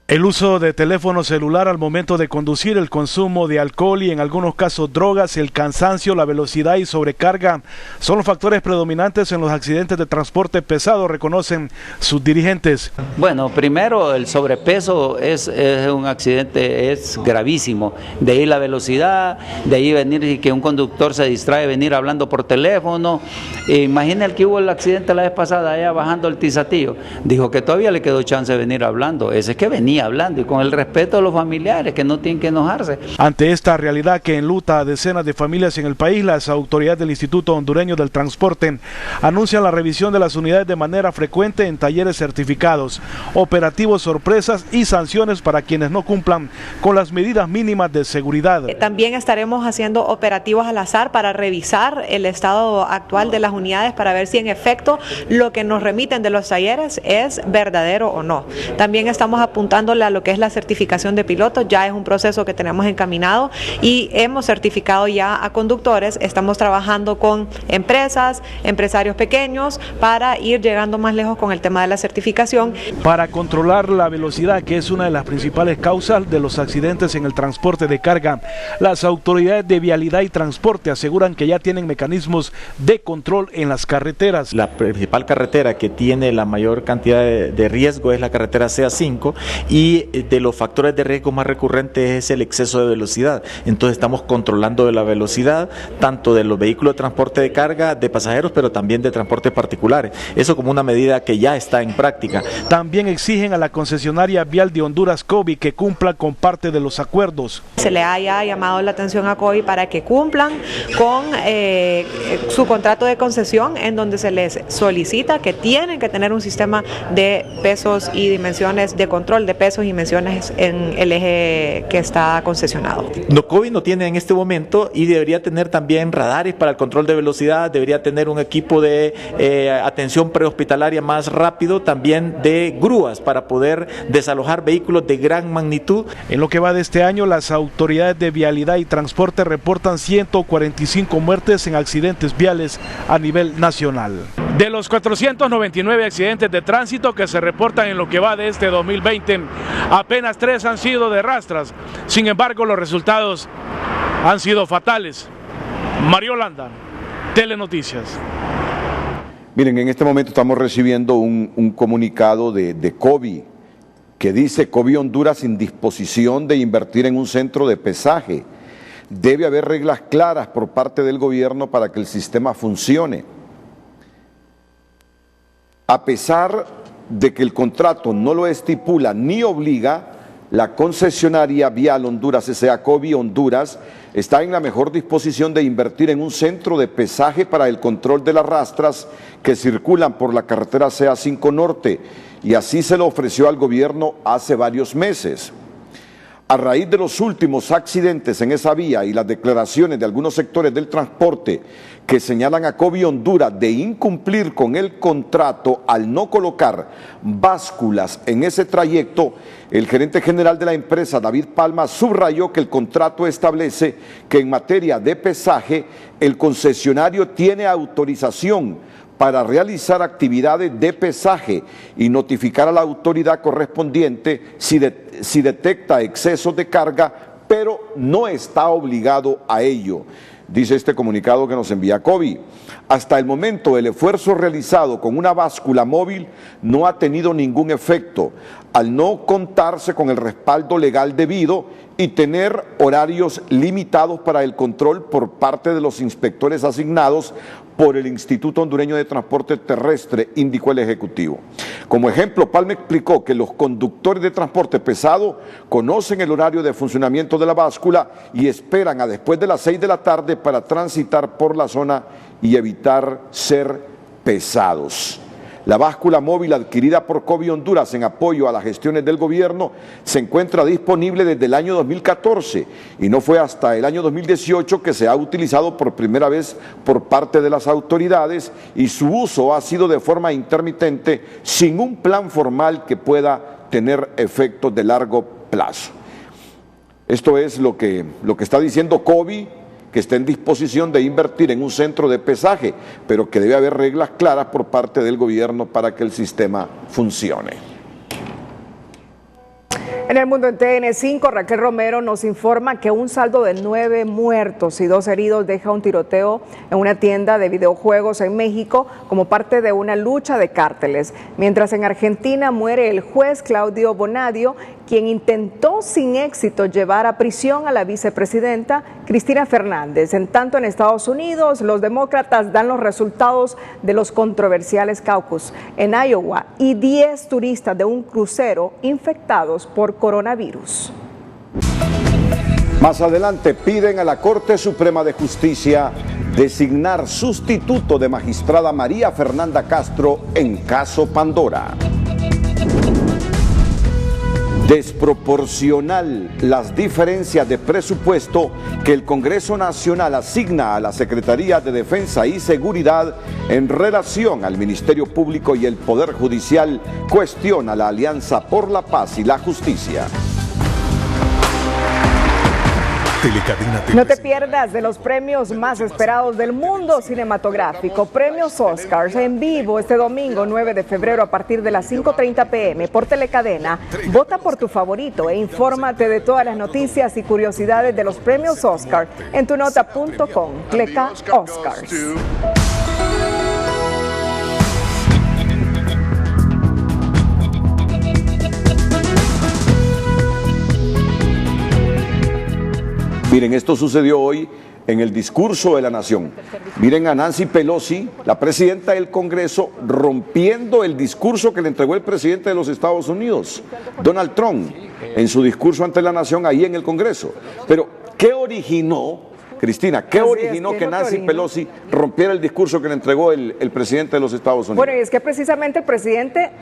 El uso de teléfono celular al momento de conducir, el consumo de alcohol y en algunos casos drogas, el cansancio, la velocidad y sobrecarga son los factores predominantes en los accidentes de transporte pesado, reconocen sus dirigentes. Bueno, primero el sobrepeso es un accidente, es gravísimo. De ahí la velocidad, de ahí venir y que un conductor se distrae, venir hablando por teléfono. Imagina el que hubo el accidente la vez pasada allá bajando el Tizatillo. Dijo que todavía le quedó chance de venir hablando. Ese es que venía hablando y con el respeto de los familiares, que no tienen que enojarse. Ante esta realidad que enluta a decenas de familias en el país, las autoridades del Instituto Hondureño del Transporte anuncian la revisión de las unidades de manera frecuente en talleres certificados, operativos sorpresas y sanciones para quienes no cumplan con las medidas mínimas de seguridad. También estaremos haciendo operativos al azar para revisar el estado actual de las unidades para ver si en efecto lo que nos remiten de los talleres es verdadero o no. También estamos apuntando a lo que es la certificación de pilotos, ya es un proceso que tenemos encaminado y hemos certificado ya a conductores. Estamos trabajando con empresas, empresarios pequeños para ir llegando más lejos con el tema de la certificación. Para controlar la velocidad, que es una de las principales causas de los accidentes en el transporte de carga, las autoridades de vialidad y transporte aseguran que ya tienen mecanismos de control en las carreteras. La principal carretera que tiene la mayor cantidad de riesgo es la carretera CA5 y de los factores de riesgo más recurrentes es el exceso de velocidad. Entonces estamos controlando de la velocidad tanto de los vehículos de transporte de carga, de pasajeros, pero también de transportes particulares. Eso como una medida que ya está en práctica. También exigen a la concesionaria vial de Honduras COBI que cumpla con parte de los acuerdos. Se le haya llamado la atención a COBI para que cumplan con su contrato de concesión, en donde se les solicita que tienen que tener un sistema de pesos y dimensiones, de control de pesos y dimensiones en el eje que está concesionado. COBI no tiene en este momento y debería tener también radares para el control de velocidad, debería tener un equipo de atención prehospitalaria más rápido, también de grúas para poder desalojar vehículos de gran magnitud. En lo que va de este año, las autoridades de vialidad y transporte reportan 145 muertes en accidentes viales a nivel nacional. De los 499 accidentes de tránsito que se reportan en lo que va de este 2020, apenas 3 han sido de rastras. Sin embargo, los resultados han sido fatales. Mario Landa, Telenoticias. Miren, en este momento estamos recibiendo un comunicado de COBI que dice: COBI Honduras sin disposición de invertir en un centro de pesaje. debe haber reglas claras por parte del gobierno para que el sistema funcione. A pesar de que el contrato no lo estipula ni obliga, la concesionaria Vial Honduras S.A. Covi Honduras está en la mejor disposición de invertir en un centro de pesaje para el control de las rastras que circulan por la carretera CA5 Norte, y así se lo ofreció al gobierno hace varios meses. A raíz de los últimos accidentes en esa vía y las declaraciones de algunos sectores del transporte que señalan a Covi Honduras de incumplir con el contrato al no colocar básculas en ese trayecto, el gerente general de la empresa, David Palma, subrayó que el contrato establece que en materia de pesaje el concesionario tiene autorización para realizar actividades de pesaje y notificar a la autoridad correspondiente si detecta excesos de carga, pero no está obligado a ello, dice este comunicado que nos envía Covi. Hasta el momento, el esfuerzo realizado con una báscula móvil no ha tenido ningún efecto, al no contarse con el respaldo legal debido y tener horarios limitados para el control por parte de los inspectores asignados por el Instituto Hondureño de Transporte Terrestre, indicó el Ejecutivo. Como ejemplo, Palma explicó que los conductores de transporte pesado conocen el horario de funcionamiento de la báscula y esperan a después de las 6 de la tarde para transitar por la zona y evitar ser pesados. La báscula móvil adquirida por Covi Honduras en apoyo a las gestiones del gobierno se encuentra disponible desde el año 2014 y no fue hasta el año 2018 que se ha utilizado por primera vez por parte de las autoridades, y su uso ha sido de forma intermitente sin un plan formal que pueda tener efectos de largo plazo. Esto es lo que está diciendo Covi, que está en disposición de invertir en un centro de pesaje, pero que debe haber reglas claras por parte del gobierno para que el sistema funcione. En el mundo en TN5, Raquel Romero nos informa que un saldo de 9 muertos y 2 heridos deja un tiroteo en una tienda de videojuegos en México como parte de una lucha de cárteles. Mientras en Argentina muere el juez Claudio Bonadio, quien intentó sin éxito llevar a prisión a la vicepresidenta Cristina Fernández. En tanto, en Estados Unidos, los demócratas dan los resultados de los controversiales caucus en Iowa y 10 turistas de un crucero infectados por coronavirus. Más adelante piden a la Corte Suprema de Justicia designar sustituto de magistrada María Fernanda Castro en caso Pandora. Desproporcional las diferencias de presupuesto que el Congreso Nacional asigna a la Secretaría de Defensa y Seguridad en relación al Ministerio Público y el Poder Judicial, cuestiona la Alianza por la Paz y la Justicia. No te pierdas de los premios más esperados del mundo cinematográfico, Premios Oscars, en vivo este domingo 9 de febrero a partir de las 5:30 p.m. por Telecadena. Vota por tu favorito e infórmate de todas las noticias y curiosidades de los Premios Oscar en tunota.com. Clica Oscars. Miren, esto sucedió hoy en el discurso de la Nación. Miren a Nancy Pelosi, la presidenta del Congreso, rompiendo el discurso que le entregó el presidente de los Estados Unidos, Donald Trump, en su discurso ante la Nación ahí en el Congreso. Pero, ¿qué originó, Cristina, que Nancy Pelosi rompiera el discurso que le entregó el presidente de los Estados Unidos? Bueno, y es que precisamente el presidente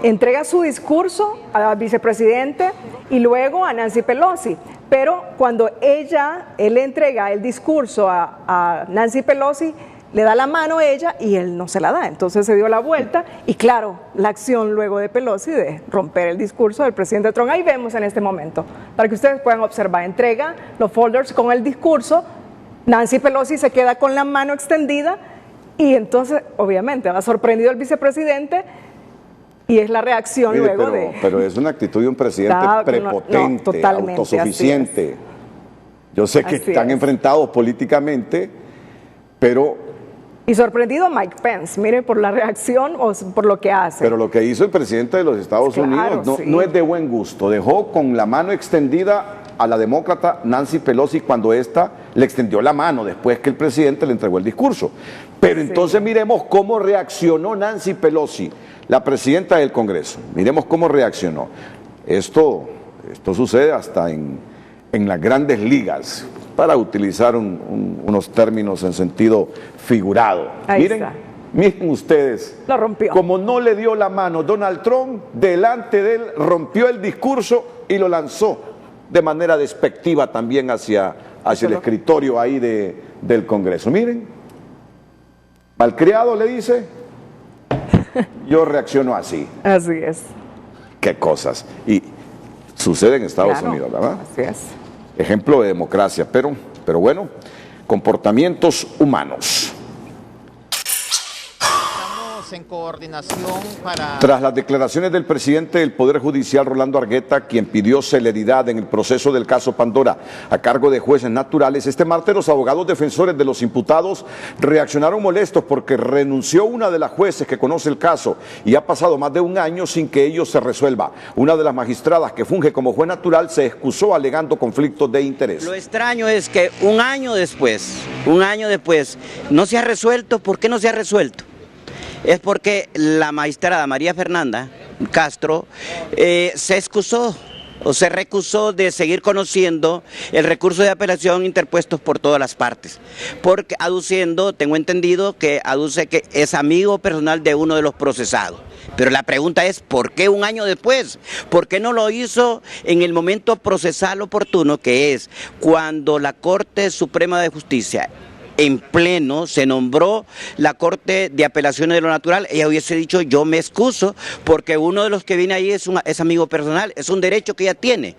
entrega su discurso al vicepresidente y luego a Nancy Pelosi. Pero cuando él entrega el discurso a Nancy Pelosi, le da la mano a ella y él no se la da. Entonces se dio la vuelta y claro, la acción luego de Pelosi de romper el discurso del presidente Trump. Ahí vemos en este momento, para que ustedes puedan observar. Entrega los folders con el discurso, Nancy Pelosi se queda con la mano extendida y entonces obviamente va sorprendido el vicepresidente. Y es la reacción luego de... Pero es una actitud de un presidente prepotente, autosuficiente. Yo sé que están enfrentados políticamente, pero... Y sorprendido Mike Pence, mire, por la reacción o por lo que hace. Pero lo que hizo el presidente de los Estados Unidos no es de buen gusto. Dejó con la mano extendida a la demócrata Nancy Pelosi cuando ésta le extendió la mano después que el presidente le entregó el discurso. Pero entonces miremos cómo reaccionó Nancy Pelosi, la presidenta del Congreso. Miremos cómo reaccionó. Esto sucede hasta en las grandes ligas, para utilizar unos términos en sentido figurado. Miren ustedes, lo rompió. Como no le dio la mano Donald Trump, delante de él rompió el discurso y lo lanzó de manera despectiva también hacia el escritorio ahí del Congreso. Miren, malcriado le dice, yo reacciono así. Así es. Qué cosas. Y sucede en Estados Unidos, ¿verdad? Así es. Ejemplo de democracia, pero bueno, comportamientos humanos. En coordinación para... Tras las declaraciones del presidente del Poder Judicial, Rolando Argueta, quien pidió celeridad en el proceso del caso Pandora a cargo de jueces naturales, este martes los abogados defensores de los imputados reaccionaron molestos porque renunció una de las jueces que conoce el caso y ha pasado más de un año sin que ello se resuelva. Una de las magistradas que funge como juez natural se excusó alegando conflictos de interés. Lo extraño es que un año después, no se ha resuelto. ¿Por qué no se ha resuelto? Es porque la magistrada María Fernanda Castro se excusó o se recusó de seguir conociendo el recurso de apelación interpuestos por todas las partes, porque tengo entendido que aduce que es amigo personal de uno de los procesados. Pero la pregunta es, ¿por qué un año después? ¿Por qué no lo hizo en el momento procesal oportuno, que es cuando la Corte Suprema de Justicia en pleno se nombró la Corte de Apelaciones de lo Natural? Ella hubiese dicho, yo me excuso porque uno de los que viene ahí es amigo personal, es un derecho que ella tiene.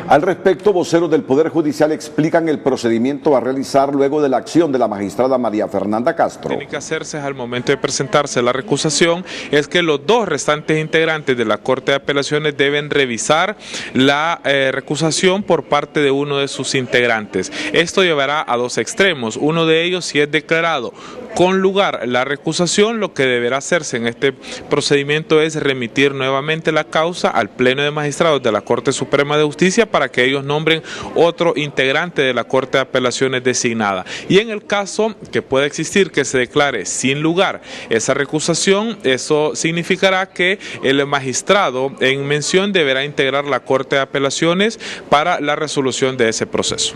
Al respecto, voceros del Poder Judicial explican el procedimiento a realizar luego de la acción de la magistrada María Fernanda Castro. Tiene que hacerse al momento de presentarse la recusación, es que los dos restantes integrantes de la Corte de Apelaciones deben revisar la recusación por parte de uno de sus integrantes. Esto llevará a dos extremos. Uno de ellos, si es declarado con lugar la recusación, lo que deberá hacerse en este procedimiento es remitir nuevamente la causa al Pleno de Magistrados de la Corte Suprema de Justicia para que ellos nombren otro integrante de la Corte de Apelaciones designada. Y en el caso que pueda existir que se declare sin lugar esa recusación, eso significará que el magistrado en mención deberá integrar la Corte de Apelaciones para la resolución de ese proceso.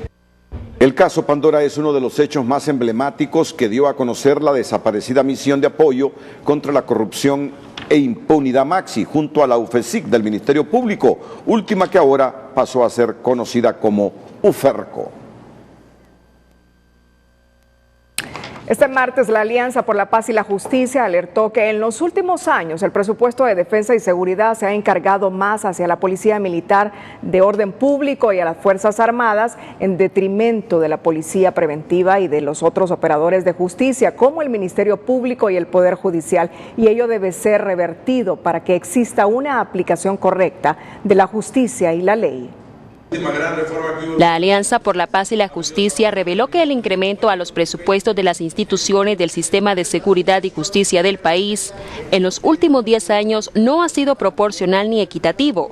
El caso Pandora es uno de los hechos más emblemáticos que dio a conocer la desaparecida misión de apoyo contra la corrupción e impunidad Maxi, junto a la UFESIC del Ministerio Público, última que ahora pasó a ser conocida como UFERCO. Este martes, la Alianza por la Paz y la Justicia alertó que en los últimos años el presupuesto de defensa y seguridad se ha encargado más hacia la Policía Militar de orden público y a las Fuerzas Armadas en detrimento de la Policía Preventiva y de los otros operadores de justicia, como el Ministerio Público y el Poder Judicial, y ello debe ser revertido para que exista una aplicación correcta de la justicia y la ley. La Alianza por la Paz y la Justicia reveló que el incremento a los presupuestos de las instituciones del sistema de seguridad y justicia del país en los últimos 10 años no ha sido proporcional ni equitativo.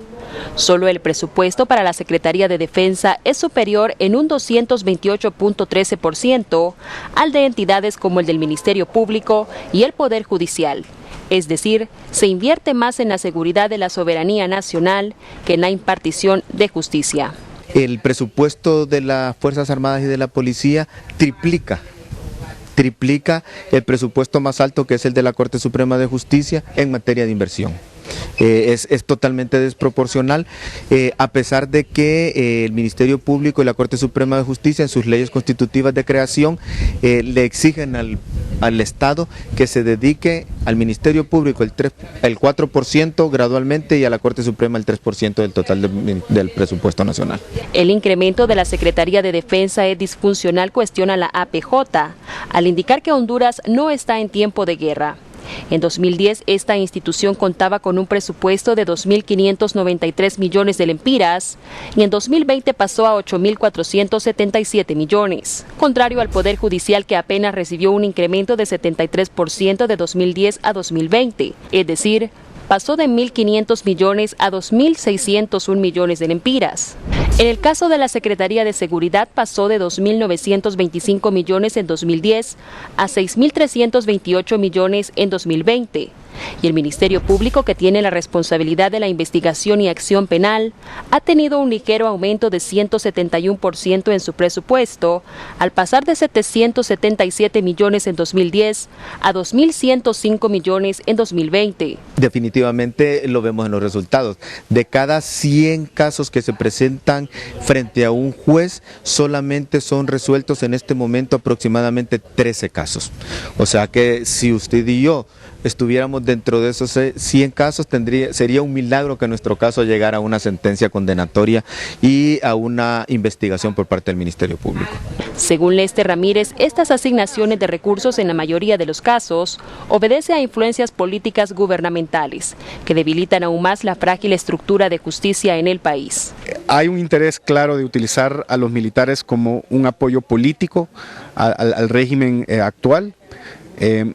Solo el presupuesto para la Secretaría de Defensa es superior en un 228.13% al de entidades como el del Ministerio Público y el Poder Judicial. Es decir, se invierte más en la seguridad de la soberanía nacional que en la impartición de justicia. El presupuesto de las Fuerzas Armadas y de la Policía triplica el presupuesto más alto, que es el de la Corte Suprema de Justicia en materia de inversión. Es totalmente desproporcional, a pesar de que el Ministerio Público y la Corte Suprema de Justicia en sus leyes constitutivas de creación le exigen al Estado que se dedique al Ministerio Público el 4% gradualmente y a la Corte Suprema el 3% del total del presupuesto nacional. El incremento de la Secretaría de Defensa es disfuncional, cuestiona la APJ, al indicar que Honduras no está en tiempo de guerra. En 2010, esta institución contaba con un presupuesto de 2.593 millones de lempiras y en 2020 pasó a 8.477 millones, contrario al Poder Judicial, que apenas recibió un incremento de 73% de 2010 a 2020, es decir, pasó de 1.500 millones a 2.601 millones de lempiras. En el caso de la Secretaría de Seguridad pasó de 2.925 millones en 2010 a 6.328 millones en 2020. Y el Ministerio Público, que tiene la responsabilidad de la investigación y acción penal, ha tenido un ligero aumento de 171% en su presupuesto, al pasar de 777 millones en 2010 a 2.105 millones en 2020. Definitivamente lo vemos en los resultados. De cada 100 casos que se presentan frente a un juez, solamente son resueltos en este momento aproximadamente 13 casos. O sea que si usted y yo estuviéramos dentro de esos 100 casos, sería un milagro que en nuestro caso llegara a una sentencia condenatoria y a una investigación por parte del Ministerio Público. Según Lester Ramírez, estas asignaciones de recursos en la mayoría de los casos obedece a influencias políticas gubernamentales que debilitan aún más la frágil estructura de justicia en el país. Hay un interés claro de utilizar a los militares como un apoyo político al régimen actual.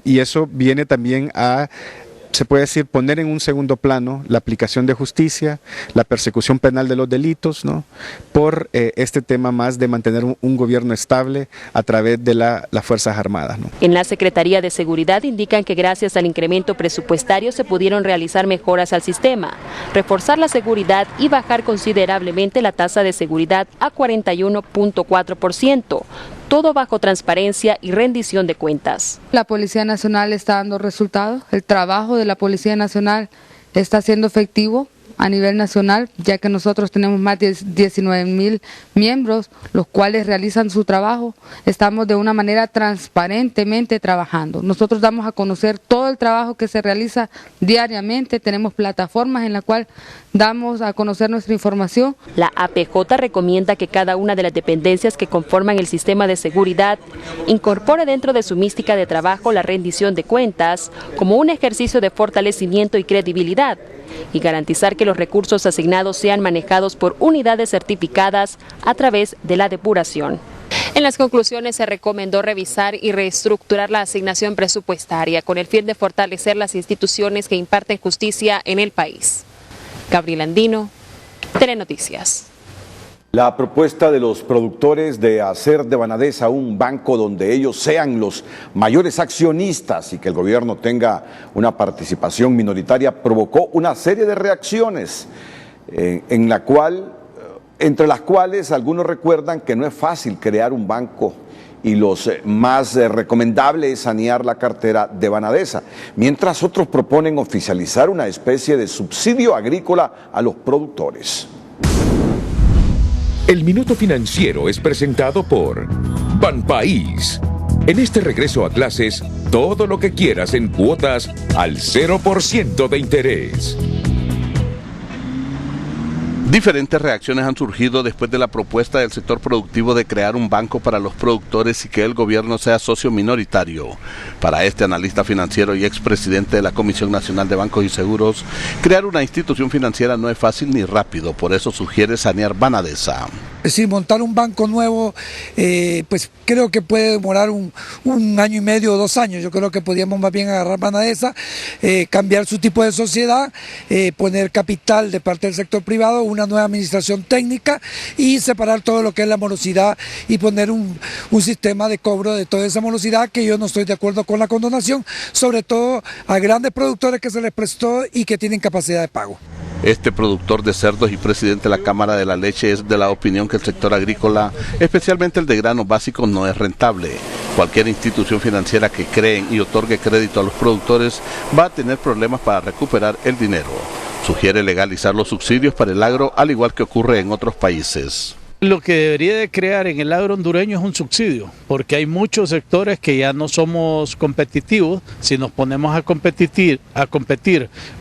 Y eso viene también a, se puede decir, poner en un segundo plano la aplicación de justicia, la persecución penal de los delitos, ¿no? Por este tema más de mantener un gobierno estable a través de las Fuerzas Armadas, ¿no? En la Secretaría de Seguridad indican que gracias al incremento presupuestario se pudieron realizar mejoras al sistema, reforzar la seguridad y bajar considerablemente la tasa de seguridad a 41.4%. Todo bajo transparencia y rendición de cuentas. La Policía Nacional está dando resultados, el trabajo de la Policía Nacional está siendo efectivo a nivel nacional, ya que nosotros tenemos más de 19,000 miembros, los cuales realizan su trabajo. Estamos de una manera transparentemente trabajando. Nosotros damos a conocer todo el trabajo que se realiza diariamente, tenemos plataformas en las cuales damos a conocer nuestra información. La APJ recomienda que cada una de las dependencias que conforman el sistema de seguridad incorpore dentro de su mística de trabajo la rendición de cuentas como un ejercicio de fortalecimiento y credibilidad, y garantizar que los recursos asignados sean manejados por unidades certificadas a través de la depuración. En las conclusiones se recomendó revisar y reestructurar la asignación presupuestaria con el fin de fortalecer las instituciones que imparten justicia en el país. Gabriel Andino, Telenoticias. La propuesta de los productores de hacer de Banadesa un banco donde ellos sean los mayores accionistas y que el gobierno tenga una participación minoritaria provocó una serie de reacciones entre las cuales algunos recuerdan que no es fácil crear un banco y los más recomendable es sanear la cartera de Banadesa, mientras otros proponen oficializar una especie de subsidio agrícola a los productores. El Minuto Financiero es presentado por Banpaís. En este regreso a clases, todo lo que quieras en cuotas al 0% de interés. Diferentes reacciones han surgido después de la propuesta del sector productivo de crear un banco para los productores y que el gobierno sea socio minoritario. Para este analista financiero y expresidente de la Comisión Nacional de Bancos y Seguros, crear una institución financiera no es fácil ni rápido, por eso sugiere sanear Banadesa. Es decir, montar un banco nuevo, pues creo que puede demorar un año y medio o 2 años. Yo creo que podríamos más bien agarrar Banadesa, cambiar su tipo de sociedad, poner capital de parte del sector privado, una nueva administración técnica y separar todo lo que es la morosidad y poner un sistema de cobro de toda esa morosidad, que yo no estoy de acuerdo con la condonación, sobre todo a grandes productores que se les prestó y que tienen capacidad de pago. Este productor de cerdos y presidente de la Cámara de la Leche es de la opinión que el sector agrícola, especialmente el de granos básicos, no es rentable. Cualquier institución financiera que cree y otorgue crédito a los productores va a tener problemas para recuperar el dinero. Sugiere legalizar los subsidios para el agro, al igual que ocurre en otros países. Lo que debería de crear en el agro hondureño es un subsidio, porque hay muchos sectores que ya no somos competitivos. Si nos ponemos a competir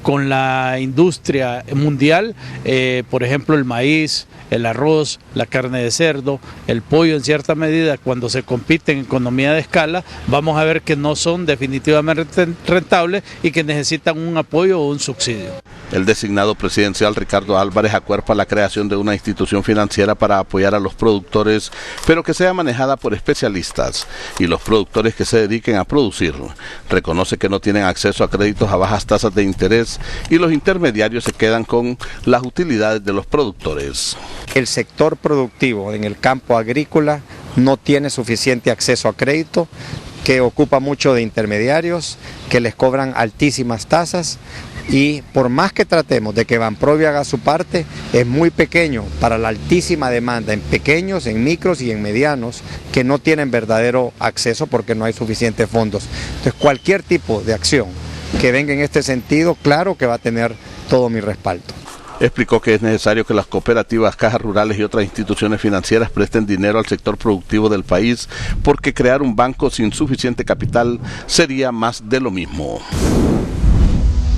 con la industria mundial, por ejemplo el maíz, el arroz, la carne de cerdo, el pollo en cierta medida, cuando se compite en economía de escala, vamos a ver que no son definitivamente rentables y que necesitan un apoyo o un subsidio. El designado presidencial Ricardo Álvarez acuerpa la creación de una institución financiera para apoyar a los productores, pero que sea manejada por especialistas y los productores que se dediquen a producir. Reconoce que no tienen acceso a créditos a bajas tasas de interés y los intermediarios se quedan con las utilidades de los productores. El sector productivo en el campo agrícola no tiene suficiente acceso a crédito, que ocupa mucho de intermediarios, que les cobran altísimas tasas, y por más que tratemos de que Banprovi haga su parte, es muy pequeño para la altísima demanda en pequeños, en micros y en medianos que no tienen verdadero acceso porque no hay suficientes fondos. Entonces cualquier tipo de acción que venga en este sentido, claro que va a tener todo mi respaldo. Explicó que es necesario que las cooperativas, cajas rurales y otras instituciones financieras presten dinero al sector productivo del país, porque crear un banco sin suficiente capital sería más de lo mismo.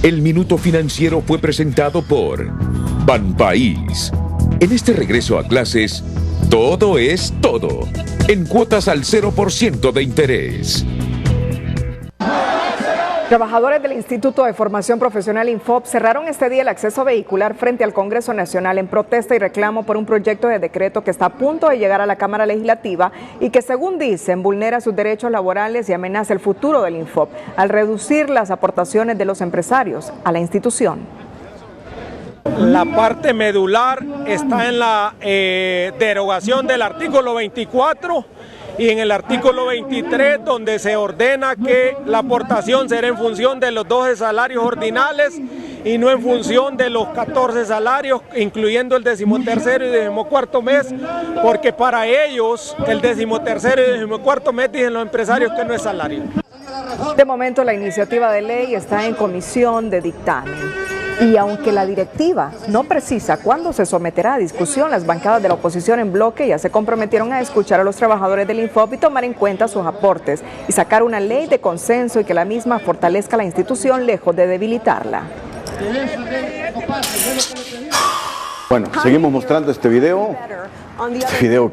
El Minuto Financiero fue presentado por Banpaís. En este regreso a clases, todo es todo, en cuotas al 0% de interés. Trabajadores del Instituto de Formación Profesional Infop cerraron este día el acceso vehicular frente al Congreso Nacional en protesta y reclamo por un proyecto de decreto que está a punto de llegar a la Cámara Legislativa y que, según dicen, vulnera sus derechos laborales y amenaza el futuro del Infop al reducir las aportaciones de los empresarios a la institución. La parte medular está en la derogación del artículo 24 y en el artículo 23, donde se ordena que la aportación será en función de los 12 salarios ordinales y no en función de los 14 salarios, incluyendo el 13º y 14º mes, porque para ellos el 13º y 14º mes dicen los empresarios que no es salario. De momento la iniciativa de ley está en comisión de dictamen. Y aunque la directiva no precisa cuándo se someterá a discusión, las bancadas de la oposición en bloque ya se comprometieron a escuchar a los trabajadores del Infop y tomar en cuenta sus aportes y sacar una ley de consenso y que la misma fortalezca la institución lejos de debilitarla. Bueno, seguimos mostrando este video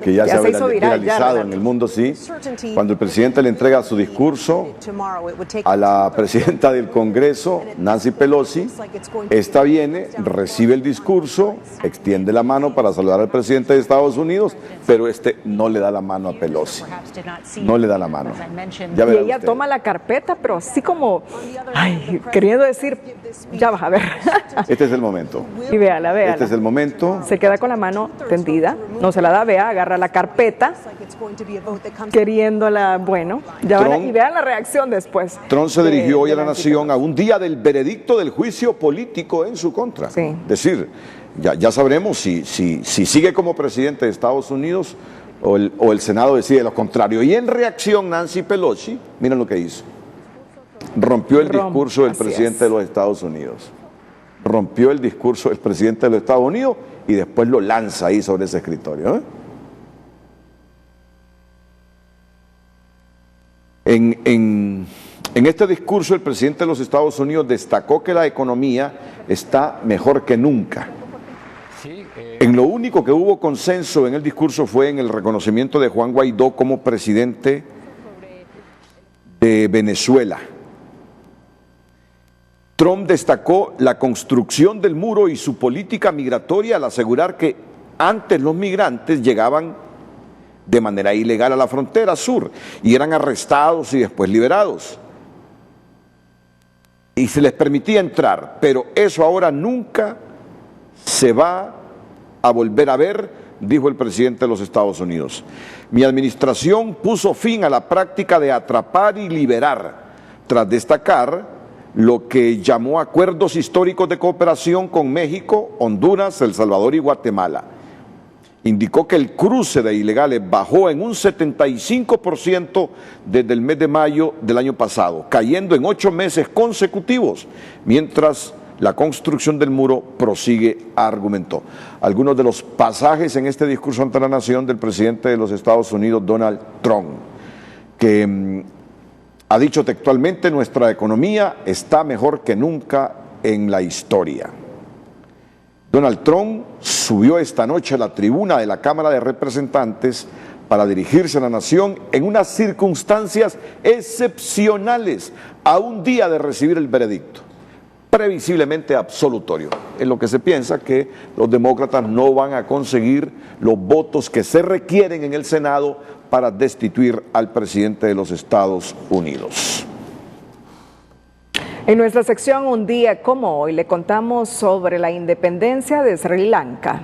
que ya se ha viralizado en el mundo, sí, cuando el presidente le entrega su discurso a la presidenta del Congreso, Nancy Pelosi. Esta viene, recibe el discurso, extiende la mano para saludar al presidente de Estados Unidos, pero no le da la mano a Pelosi, no le da la mano. Ya y ella toma la carpeta, pero así como, queriendo decir, ya vas a ver. Este es el momento. Y véala. Este es el momento. Se queda con la mano tendida, no se la da, vea, agarra la carpeta, queriéndola, bueno, ya van y vean la reacción después. Trump se dirigió hoy a la nación a un día del veredicto del juicio político en su contra. Sí. Es decir, ya sabremos si sigue como presidente de Estados Unidos o el Senado decide lo contrario. Y en reacción, Nancy Pelosi, miren lo que hizo. Rompió el discurso del presidente de los Estados Unidos. Rompió el discurso del presidente de los Estados Unidos y después lo lanza ahí sobre ese escritorio. En este discurso el presidente de los Estados Unidos destacó que la economía está mejor que nunca. En lo único que hubo consenso en el discurso fue en el reconocimiento de Juan Guaidó como presidente de Venezuela. Trump destacó la construcción del muro y su política migratoria al asegurar que antes los migrantes llegaban de manera ilegal a la frontera sur y eran arrestados y después liberados. Y se les permitía entrar, pero eso ahora nunca se va a volver a ver, dijo el presidente de los Estados Unidos. Mi administración puso fin a la práctica de atrapar y liberar, tras destacar lo que llamó acuerdos históricos de cooperación con México, Honduras, El Salvador y Guatemala. Indicó que el cruce de ilegales bajó en un 75% desde el mes de mayo del año pasado, cayendo en 8 meses consecutivos, mientras la construcción del muro prosigue, argumentó. Algunos de los pasajes en este discurso ante la nación del presidente de los Estados Unidos, Donald Trump, que ha dicho textualmente: nuestra economía está mejor que nunca en la historia. Donald Trump subió esta noche a la tribuna de la Cámara de Representantes para dirigirse a la nación en unas circunstancias excepcionales a un día de recibir el veredicto. previsiblemente absolutorio. En lo que se piensa que los demócratas no van a conseguir los votos que se requieren en el Senado para destituir al presidente de los Estados Unidos. En nuestra sección Un día como hoy le contamos sobre la independencia de Sri Lanka.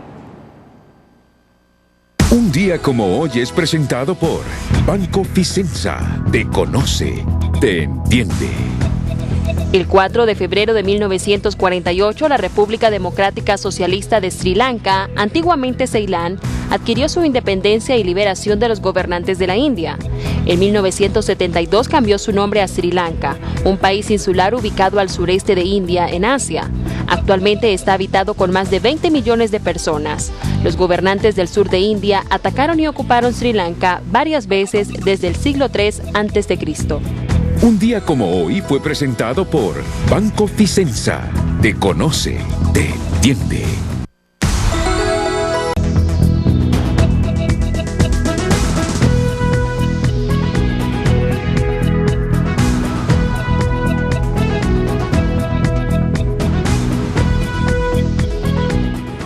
Un día como hoy es presentado por Banco Ficenza. Te conoce, te entiende. El 4 de febrero de 1948, la República Democrática Socialista de Sri Lanka, antiguamente Ceilán, adquirió su independencia y liberación de los gobernantes de la India. En 1972 cambió su nombre a Sri Lanka, un país insular ubicado al sureste de India, en Asia. Actualmente está habitado con más de 20 millones de personas. Los gobernantes del sur de India atacaron y ocuparon Sri Lanka varias veces desde el siglo III a.C. Un día como hoy fue presentado por Banco Ficenza. Te conoce, te entiende.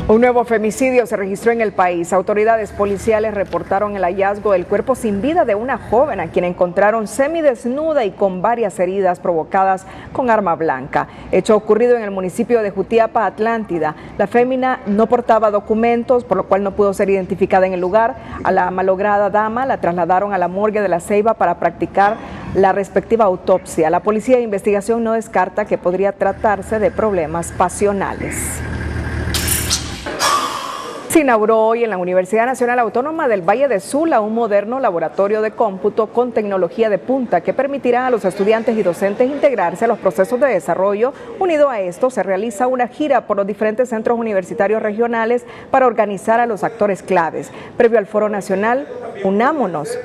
Un nuevo femicidio se registró en el país. Autoridades policiales reportaron el hallazgo del cuerpo sin vida de una joven a quien encontraron semidesnuda y con varias heridas provocadas con arma blanca. Hecho ocurrido en el municipio de Jutiapa, Atlántida. La fémina no portaba documentos, por lo cual no pudo ser identificada en el lugar. A la malograda dama la trasladaron a la morgue de La Ceiba para practicar la respectiva autopsia. La Policía de Investigación no descarta que podría tratarse de problemas pasionales. Se inauguró hoy en la Universidad Nacional Autónoma del Valle de Sula un moderno laboratorio de cómputo con tecnología de punta que permitirá a los estudiantes y docentes integrarse a los procesos de desarrollo. Unido a esto, se realiza una gira por los diferentes centros universitarios regionales para organizar a los actores claves. Previo al Foro Nacional, Unámonos.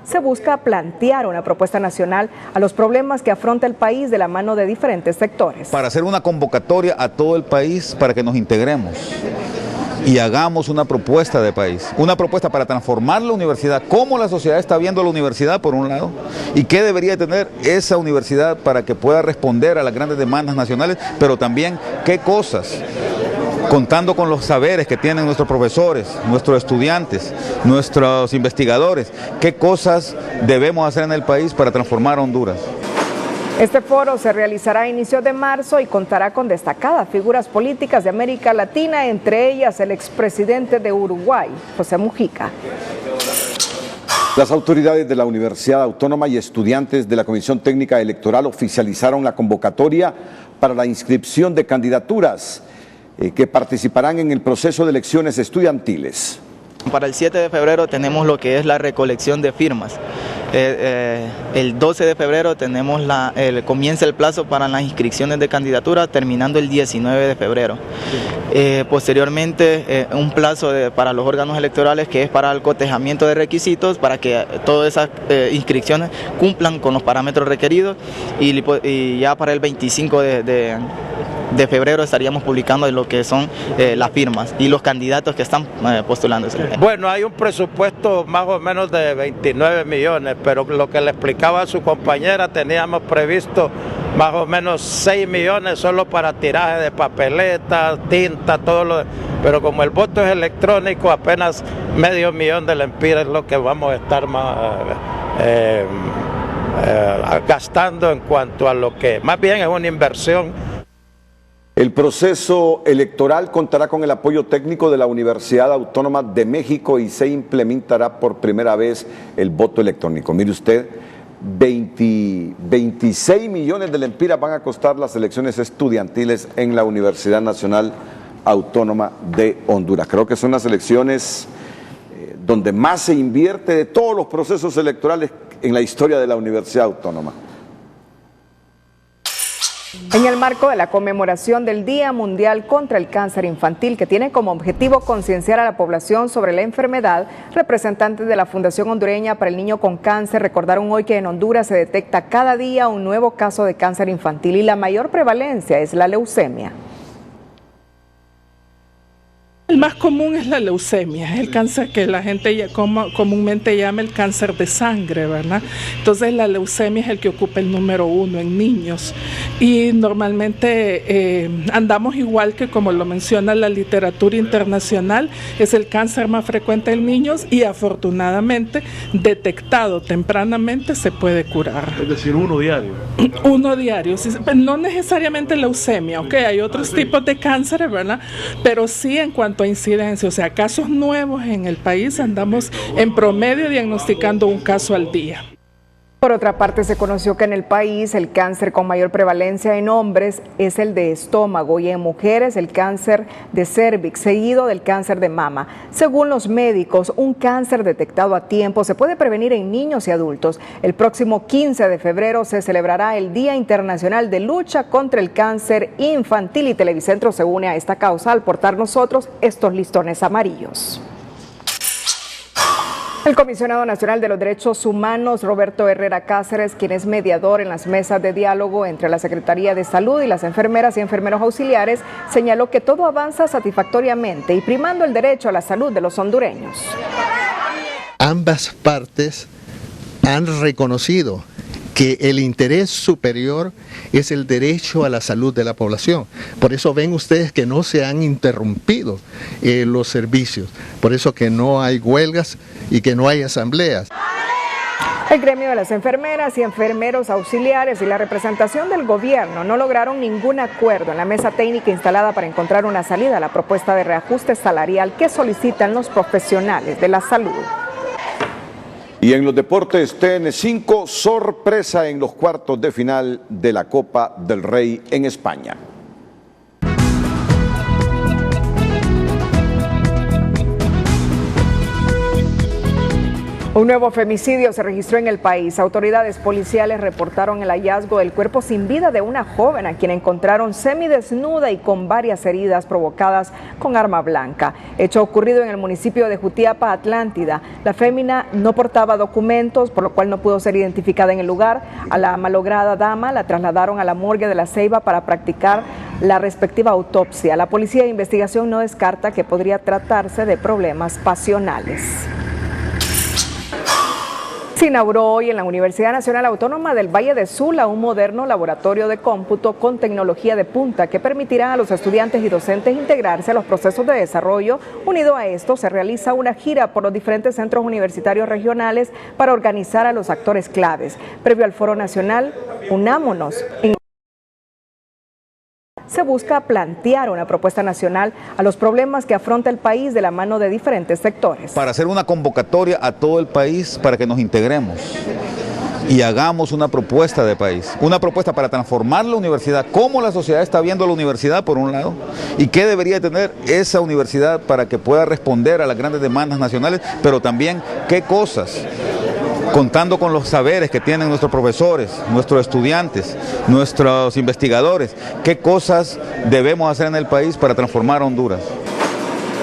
Se busca plantear una propuesta nacional a los problemas que afronta el país de la mano de diferentes sectores. Para hacer una convocatoria a todo el país para que nos integremos y hagamos una propuesta de país, una propuesta para transformar la universidad, cómo la sociedad está viendo la universidad por un lado y qué debería tener esa universidad para que pueda responder a las grandes demandas nacionales, pero también qué cosas, contando con los saberes que tienen nuestros profesores, nuestros estudiantes, nuestros investigadores, qué cosas debemos hacer en el país para transformar a Honduras. Este foro se realizará a inicios de marzo y contará con destacadas figuras políticas de América Latina, entre ellas el expresidente de Uruguay, José Mujica. Las autoridades de la Universidad Autónoma y estudiantes de la Comisión Técnica Electoral oficializaron la convocatoria para la inscripción de candidaturas que participarán en el proceso de elecciones estudiantiles. Para el 7 de febrero tenemos lo que es la recolección de firmas. El 12 de febrero tenemos comienza el plazo para las inscripciones de candidatura, terminando el 19 de febrero. Posteriormente, un plazo para los órganos electorales que es para el cotejamiento de requisitos para que todas esas inscripciones cumplan con los parámetros requeridos y ya para el 25 de febrero estaríamos publicando lo que son las firmas y los candidatos que están postulándose. Bueno, hay un presupuesto más o menos de 29 millones, pero lo que le explicaba a su compañera, teníamos previsto más o menos 6 millones solo para tiraje de papeletas, tinta, todo lo. Pero como el voto es electrónico, apenas medio millón de lempiras es lo que vamos a estar gastando en cuanto a lo que más bien es una inversión. El proceso electoral contará con el apoyo técnico de la Universidad Autónoma de México y se implementará por primera vez el voto electrónico. Mire usted, 26 millones de lempiras van a costar las elecciones estudiantiles en la Universidad Nacional Autónoma de Honduras. Creo que son las elecciones donde más se invierte de todos los procesos electorales en la historia de la Universidad Autónoma. En el marco de la conmemoración del Día Mundial contra el Cáncer Infantil, que tiene como objetivo concienciar a la población sobre la enfermedad, representantes de la Fundación Hondureña para el Niño con Cáncer recordaron hoy que en Honduras se detecta cada día un nuevo caso de cáncer infantil y la mayor prevalencia es la leucemia. El más común es la leucemia, es el cáncer que la gente comúnmente llama el cáncer de sangre, ¿verdad? Entonces la leucemia es el que ocupa el número 1 en niños y normalmente andamos igual que como lo menciona la literatura internacional, es el cáncer más frecuente en niños y afortunadamente detectado tempranamente se puede curar. Es decir, uno diario. Uno diario, no necesariamente leucemia, ok, hay otros tipos de cánceres, ¿verdad? Pero sí en cuanto a incidencia, o sea, casos nuevos en el país, andamos en promedio diagnosticando un caso al día. Por otra parte, se conoció que en el país el cáncer con mayor prevalencia en hombres es el de estómago y en mujeres el cáncer de cérvix, seguido del cáncer de mama. Según los médicos, un cáncer detectado a tiempo se puede prevenir en niños y adultos. El próximo 15 de febrero se celebrará el Día Internacional de Lucha contra el Cáncer Infantil y Televicentro se une a esta causa al portar nosotros estos listones amarillos. El Comisionado Nacional de los Derechos Humanos, Roberto Herrera Cáceres, quien es mediador en las mesas de diálogo entre la Secretaría de Salud y las enfermeras y enfermeros auxiliares, señaló que todo avanza satisfactoriamente y primando el derecho a la salud de los hondureños. Ambas partes han reconocido que el interés superior es el derecho a la salud de la población. Por eso ven ustedes que no se han interrumpido los servicios, por eso que no hay huelgas y que no hay asambleas. El gremio de las enfermeras y enfermeros auxiliares y la representación del gobierno no lograron ningún acuerdo en la mesa técnica instalada para encontrar una salida a la propuesta de reajuste salarial que solicitan los profesionales de la salud. Y en los deportes, TN5, sorpresa en los cuartos de final de la Copa del Rey en España. Un nuevo femicidio se registró en el país. Autoridades policiales reportaron el hallazgo del cuerpo sin vida de una joven a quien encontraron semidesnuda y con varias heridas provocadas con arma blanca. Hecho ocurrido en el municipio de Jutiapa, Atlántida. La fémina no portaba documentos, por lo cual no pudo ser identificada en el lugar. A la malograda dama la trasladaron a la morgue de La Ceiba para practicar la respectiva autopsia. La policía de investigación no descarta que podría tratarse de problemas pasionales. Se inauguró hoy en la Universidad Nacional Autónoma del Valle de Sula un moderno laboratorio de cómputo con tecnología de punta que permitirá a los estudiantes y docentes integrarse a los procesos de desarrollo. Unido a esto, se realiza una gira por los diferentes centros universitarios regionales para organizar a los actores claves. Previo al Foro Nacional, unámonos. Se busca plantear una propuesta nacional a los problemas que afronta el país de la mano de diferentes sectores. Para hacer una convocatoria a todo el país para que nos integremos y hagamos una propuesta de país, una propuesta para transformar la universidad, cómo la sociedad está viendo la universidad por un lado y qué debería tener esa universidad para que pueda responder a las grandes demandas nacionales, pero también qué cosas, contando con los saberes que tienen nuestros profesores, nuestros estudiantes, nuestros investigadores, qué cosas debemos hacer en el país para transformar a Honduras.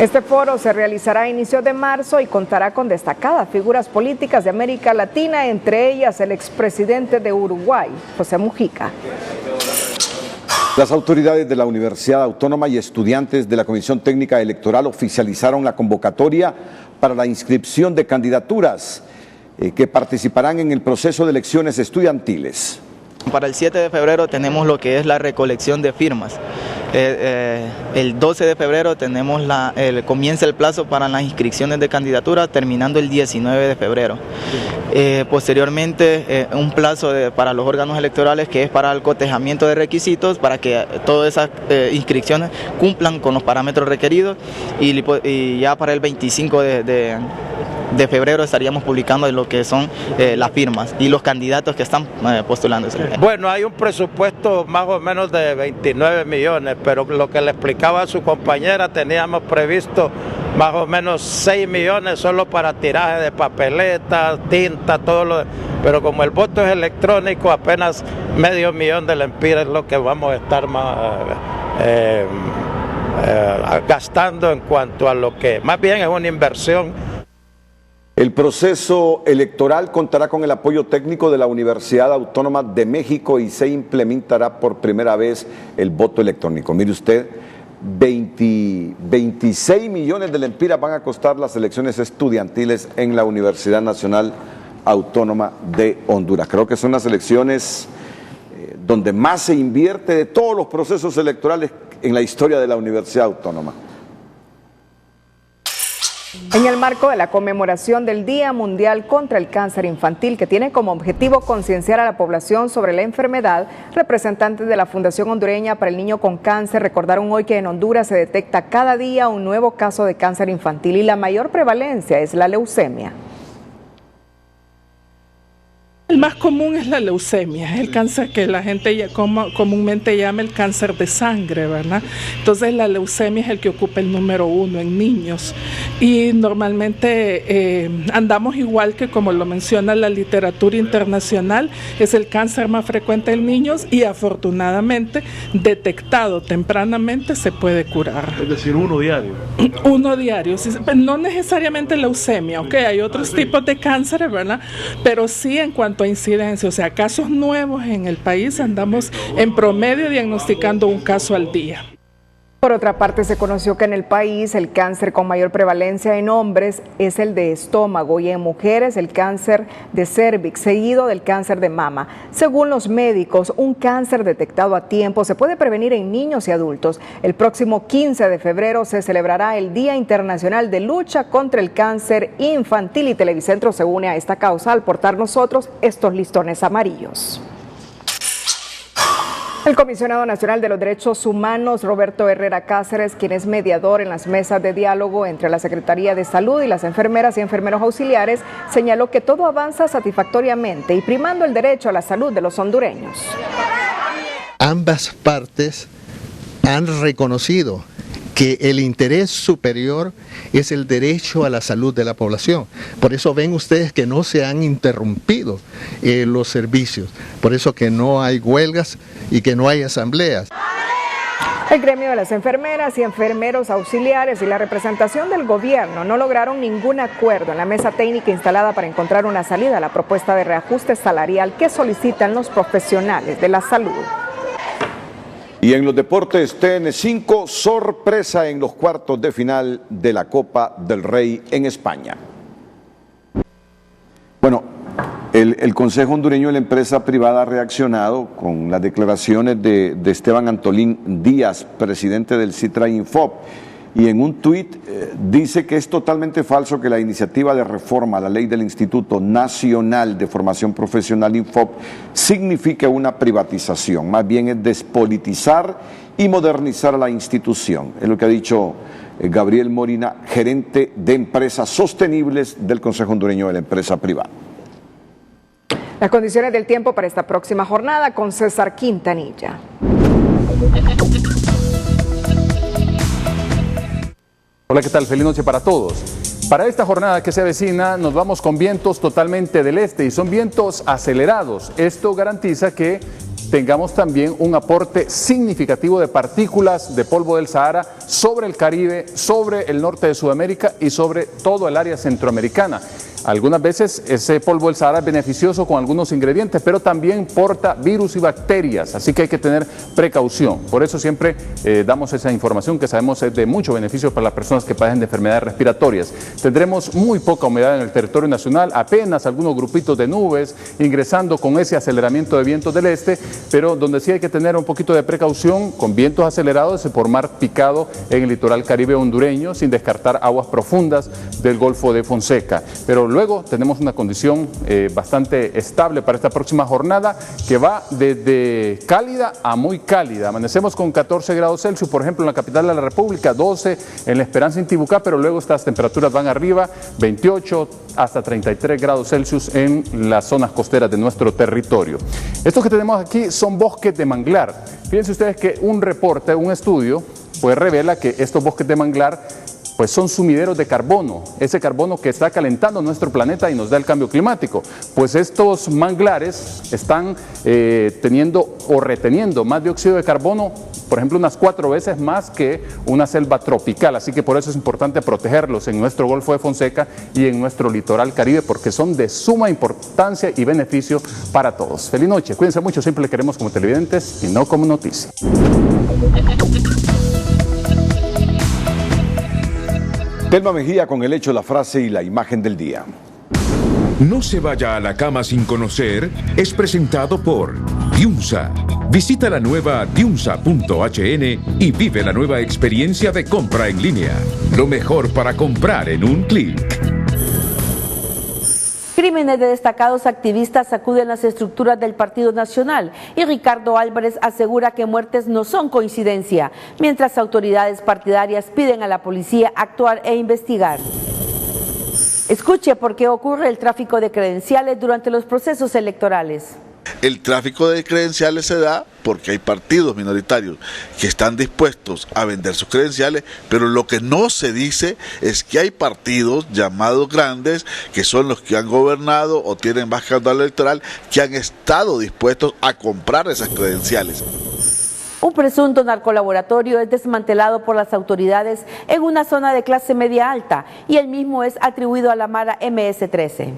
Este foro se realizará a inicios de marzo y contará con destacadas figuras políticas de América Latina, entre ellas el expresidente de Uruguay, José Mujica. Las autoridades de la Universidad Autónoma y estudiantes de la Comisión Técnica Electoral oficializaron la convocatoria para la inscripción de candidaturas que participarán en el proceso de elecciones estudiantiles. Para el 7 de febrero tenemos lo que es la recolección de firmas. El 12 de febrero tenemos comienza el plazo para las inscripciones de candidatura, terminando el 19 de febrero. Posteriormente, un plazo para los órganos electorales que es para el cotejamiento de requisitos, para que todas esas inscripciones cumplan con los parámetros requeridos y ya para el 25 de febrero estaríamos publicando lo que son las firmas y los candidatos que están postulándose. Bueno, hay un presupuesto más o menos de 29 millones, pero lo que le explicaba a su compañera, teníamos previsto más o menos 6 millones solo para tiraje de papeletas, tinta, todo lo pero como el voto es electrónico, apenas medio millón de lempiras es lo que vamos a estar gastando en cuanto a lo que más bien es una inversión. El proceso electoral contará con el apoyo técnico de la Universidad Autónoma de México y se implementará por primera vez el voto electrónico. Mire usted, 26 millones de lempiras van a costar las elecciones estudiantiles en la Universidad Nacional Autónoma de Honduras. Creo que son las elecciones donde más se invierte de todos los procesos electorales en la historia de la Universidad Autónoma. En el marco de la conmemoración del Día Mundial contra el Cáncer Infantil, que tiene como objetivo concienciar a la población sobre la enfermedad, representantes de la Fundación Hondureña para el Niño con Cáncer recordaron hoy que en Honduras se detecta cada día un nuevo caso de cáncer infantil y la mayor prevalencia es la leucemia. El más común es la leucemia, es el cáncer que la gente comúnmente llama el cáncer de sangre, ¿verdad? Entonces la leucemia es el que ocupa el número 1 en niños y normalmente andamos igual que como lo menciona la literatura internacional, es el cáncer más frecuente en niños y afortunadamente detectado tempranamente se puede curar. Es decir, uno diario. Uno diario, no necesariamente leucemia, ok, hay otros tipos de cánceres, ¿verdad? Pero sí en cuanto a incidencia, o sea, casos nuevos en el país, andamos en promedio diagnosticando un caso al día. Por otra parte, se conoció que en el país el cáncer con mayor prevalencia en hombres es el de estómago y en mujeres el cáncer de cérvix, seguido del cáncer de mama. Según los médicos, un cáncer detectado a tiempo se puede prevenir en niños y adultos. El próximo 15 de febrero se celebrará el Día Internacional de Lucha contra el Cáncer Infantil y Televicentro se une a esta causa al portar nosotros estos listones amarillos. El Comisionado Nacional de los Derechos Humanos, Roberto Herrera Cáceres, quien es mediador en las mesas de diálogo entre la Secretaría de Salud y las enfermeras y enfermeros auxiliares, señaló que todo avanza satisfactoriamente y primando el derecho a la salud de los hondureños. Ambas partes han reconocido que el interés superior es el derecho a la salud de la población. Por eso ven ustedes que no se han interrumpido los servicios, por eso que no hay huelgas y que no hay asambleas. El gremio de las enfermeras y enfermeros auxiliares y la representación del gobierno no lograron ningún acuerdo en la mesa técnica instalada para encontrar una salida a la propuesta de reajuste salarial que solicitan los profesionales de la salud. Y en los deportes, TN5, sorpresa en los cuartos de final de la Copa del Rey en España. Bueno, el Consejo Hondureño de la Empresa Privada ha reaccionado con las declaraciones de Esteban Antolín Díaz, presidente del Citra Infop, y en un tuit dice que es totalmente falso que la iniciativa de reforma a la ley del Instituto Nacional de Formación Profesional Infop signifique una privatización, más bien es despolitizar y modernizar a la institución. Es lo que ha dicho Gabriel Morina, gerente de empresas sostenibles del Consejo Hondureño de la Empresa Privada. Las condiciones del tiempo para esta próxima jornada con César Quintanilla. Hola, ¿qué tal? Feliz noche para todos. Para esta jornada que se avecina nos vamos con vientos totalmente del este y son vientos acelerados. Esto garantiza que tengamos también un aporte significativo de partículas de polvo del Sahara sobre el Caribe, sobre el norte de Sudamérica y sobre todo el área centroamericana. Algunas veces ese polvo del Sahara es beneficioso con algunos ingredientes, pero también porta virus y bacterias, así que hay que tener precaución. Por eso siempre damos esa información que sabemos es de mucho beneficio para las personas que padecen de enfermedades respiratorias. Tendremos muy poca humedad en el territorio nacional, apenas algunos grupitos de nubes ingresando con ese aceleramiento de vientos del este, pero donde sí hay que tener un poquito de precaución con vientos acelerados es por mar picado en el litoral caribe hondureño, sin descartar aguas profundas del Golfo de Fonseca. Pero luego tenemos una condición bastante estable para esta próxima jornada que va desde cálida a muy cálida. Amanecemos con 14 grados Celsius, por ejemplo, en la capital de la República, 12 en La Esperanza, Intibucá, pero luego estas temperaturas van arriba, 28 hasta 33 grados Celsius en las zonas costeras de nuestro territorio. Estos que tenemos aquí son bosques de manglar. Fíjense ustedes que un reporte, un estudio, pues revela que estos bosques de manglar pues son sumideros de carbono, ese carbono que está calentando nuestro planeta y nos da el cambio climático. Pues estos manglares están teniendo o reteniendo más dióxido de carbono, por ejemplo, unas 4 veces más que una selva tropical. Así que por eso es importante protegerlos en nuestro Golfo de Fonseca y en nuestro litoral caribe, porque son de suma importancia y beneficio para todos. Feliz noche, cuídense mucho, siempre les queremos como televidentes y no como noticia. Telma Mejía con el hecho, la frase y la imagen del día. No se vaya a la cama sin conocer es presentado por Diunsa. Visita la nueva diunsa.hn y vive la nueva experiencia de compra en línea. Lo mejor para comprar en un clic. Crímenes de destacados activistas sacuden las estructuras del Partido Nacional y Ricardo Álvarez asegura que muertes no son coincidencia, mientras autoridades partidarias piden a la policía actuar e investigar. Escuche por qué ocurre el tráfico de credenciales durante los procesos electorales. El tráfico de credenciales se da porque hay partidos minoritarios que están dispuestos a vender sus credenciales, pero lo que no se dice es que hay partidos llamados grandes, que son los que han gobernado o tienen más caudal electoral, que han estado dispuestos a comprar esas credenciales. Un presunto narcolaboratorio es desmantelado por las autoridades en una zona de clase media alta y el mismo es atribuido a la Mara MS-13.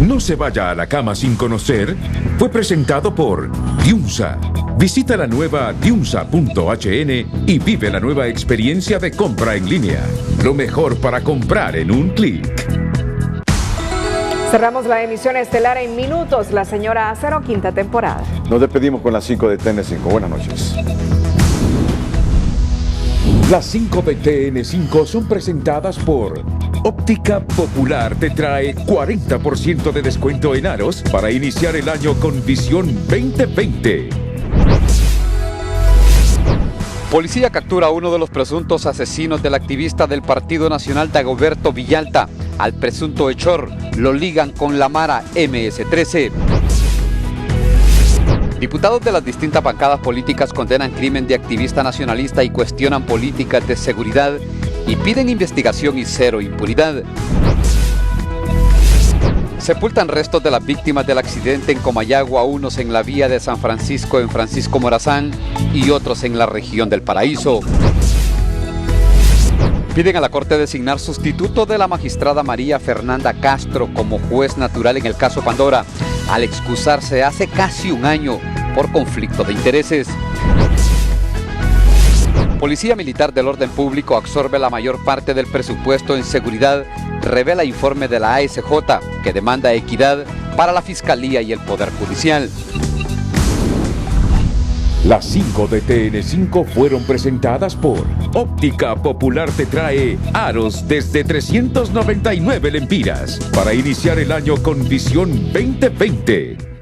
No se vaya a la cama sin conocer fue presentado por Diunsa. Visita la nueva diunsa.hn y vive la nueva experiencia de compra en línea. Lo mejor para comprar en un clic. Cerramos la emisión estelar en minutos. La Señora Acero, quinta temporada. Nos despedimos con las 5 de TN5. Buenas noches. Las 5 de TN5 son presentadas por Óptica Popular. Te trae 40% de descuento en aros para iniciar el año con visión 2020. Policía captura a uno de los presuntos asesinos del activista del Partido Nacional Dagoberto Villalta. Al presunto hechor lo ligan con la Mara MS-13. Diputados de las distintas bancadas políticas condenan crimen de activista nacionalista y cuestionan políticas de seguridad y piden investigación y cero impunidad. Sepultan restos de las víctimas del accidente en Comayagua, unos en la vía de San Francisco en Francisco Morazán y otros en la región del Paraíso. Piden a la Corte designar sustituto de la magistrada María Fernanda Castro como juez natural en el caso Pandora, al excusarse hace casi un año por conflicto de intereses. Policía Militar del Orden Público absorbe la mayor parte del presupuesto en seguridad, revela informe de la ASJ que demanda equidad para la Fiscalía y el Poder Judicial. Las 5 de TN5 fueron presentadas por Óptica Popular. Te trae aros desde 399 lempiras para iniciar el año con visión 2020.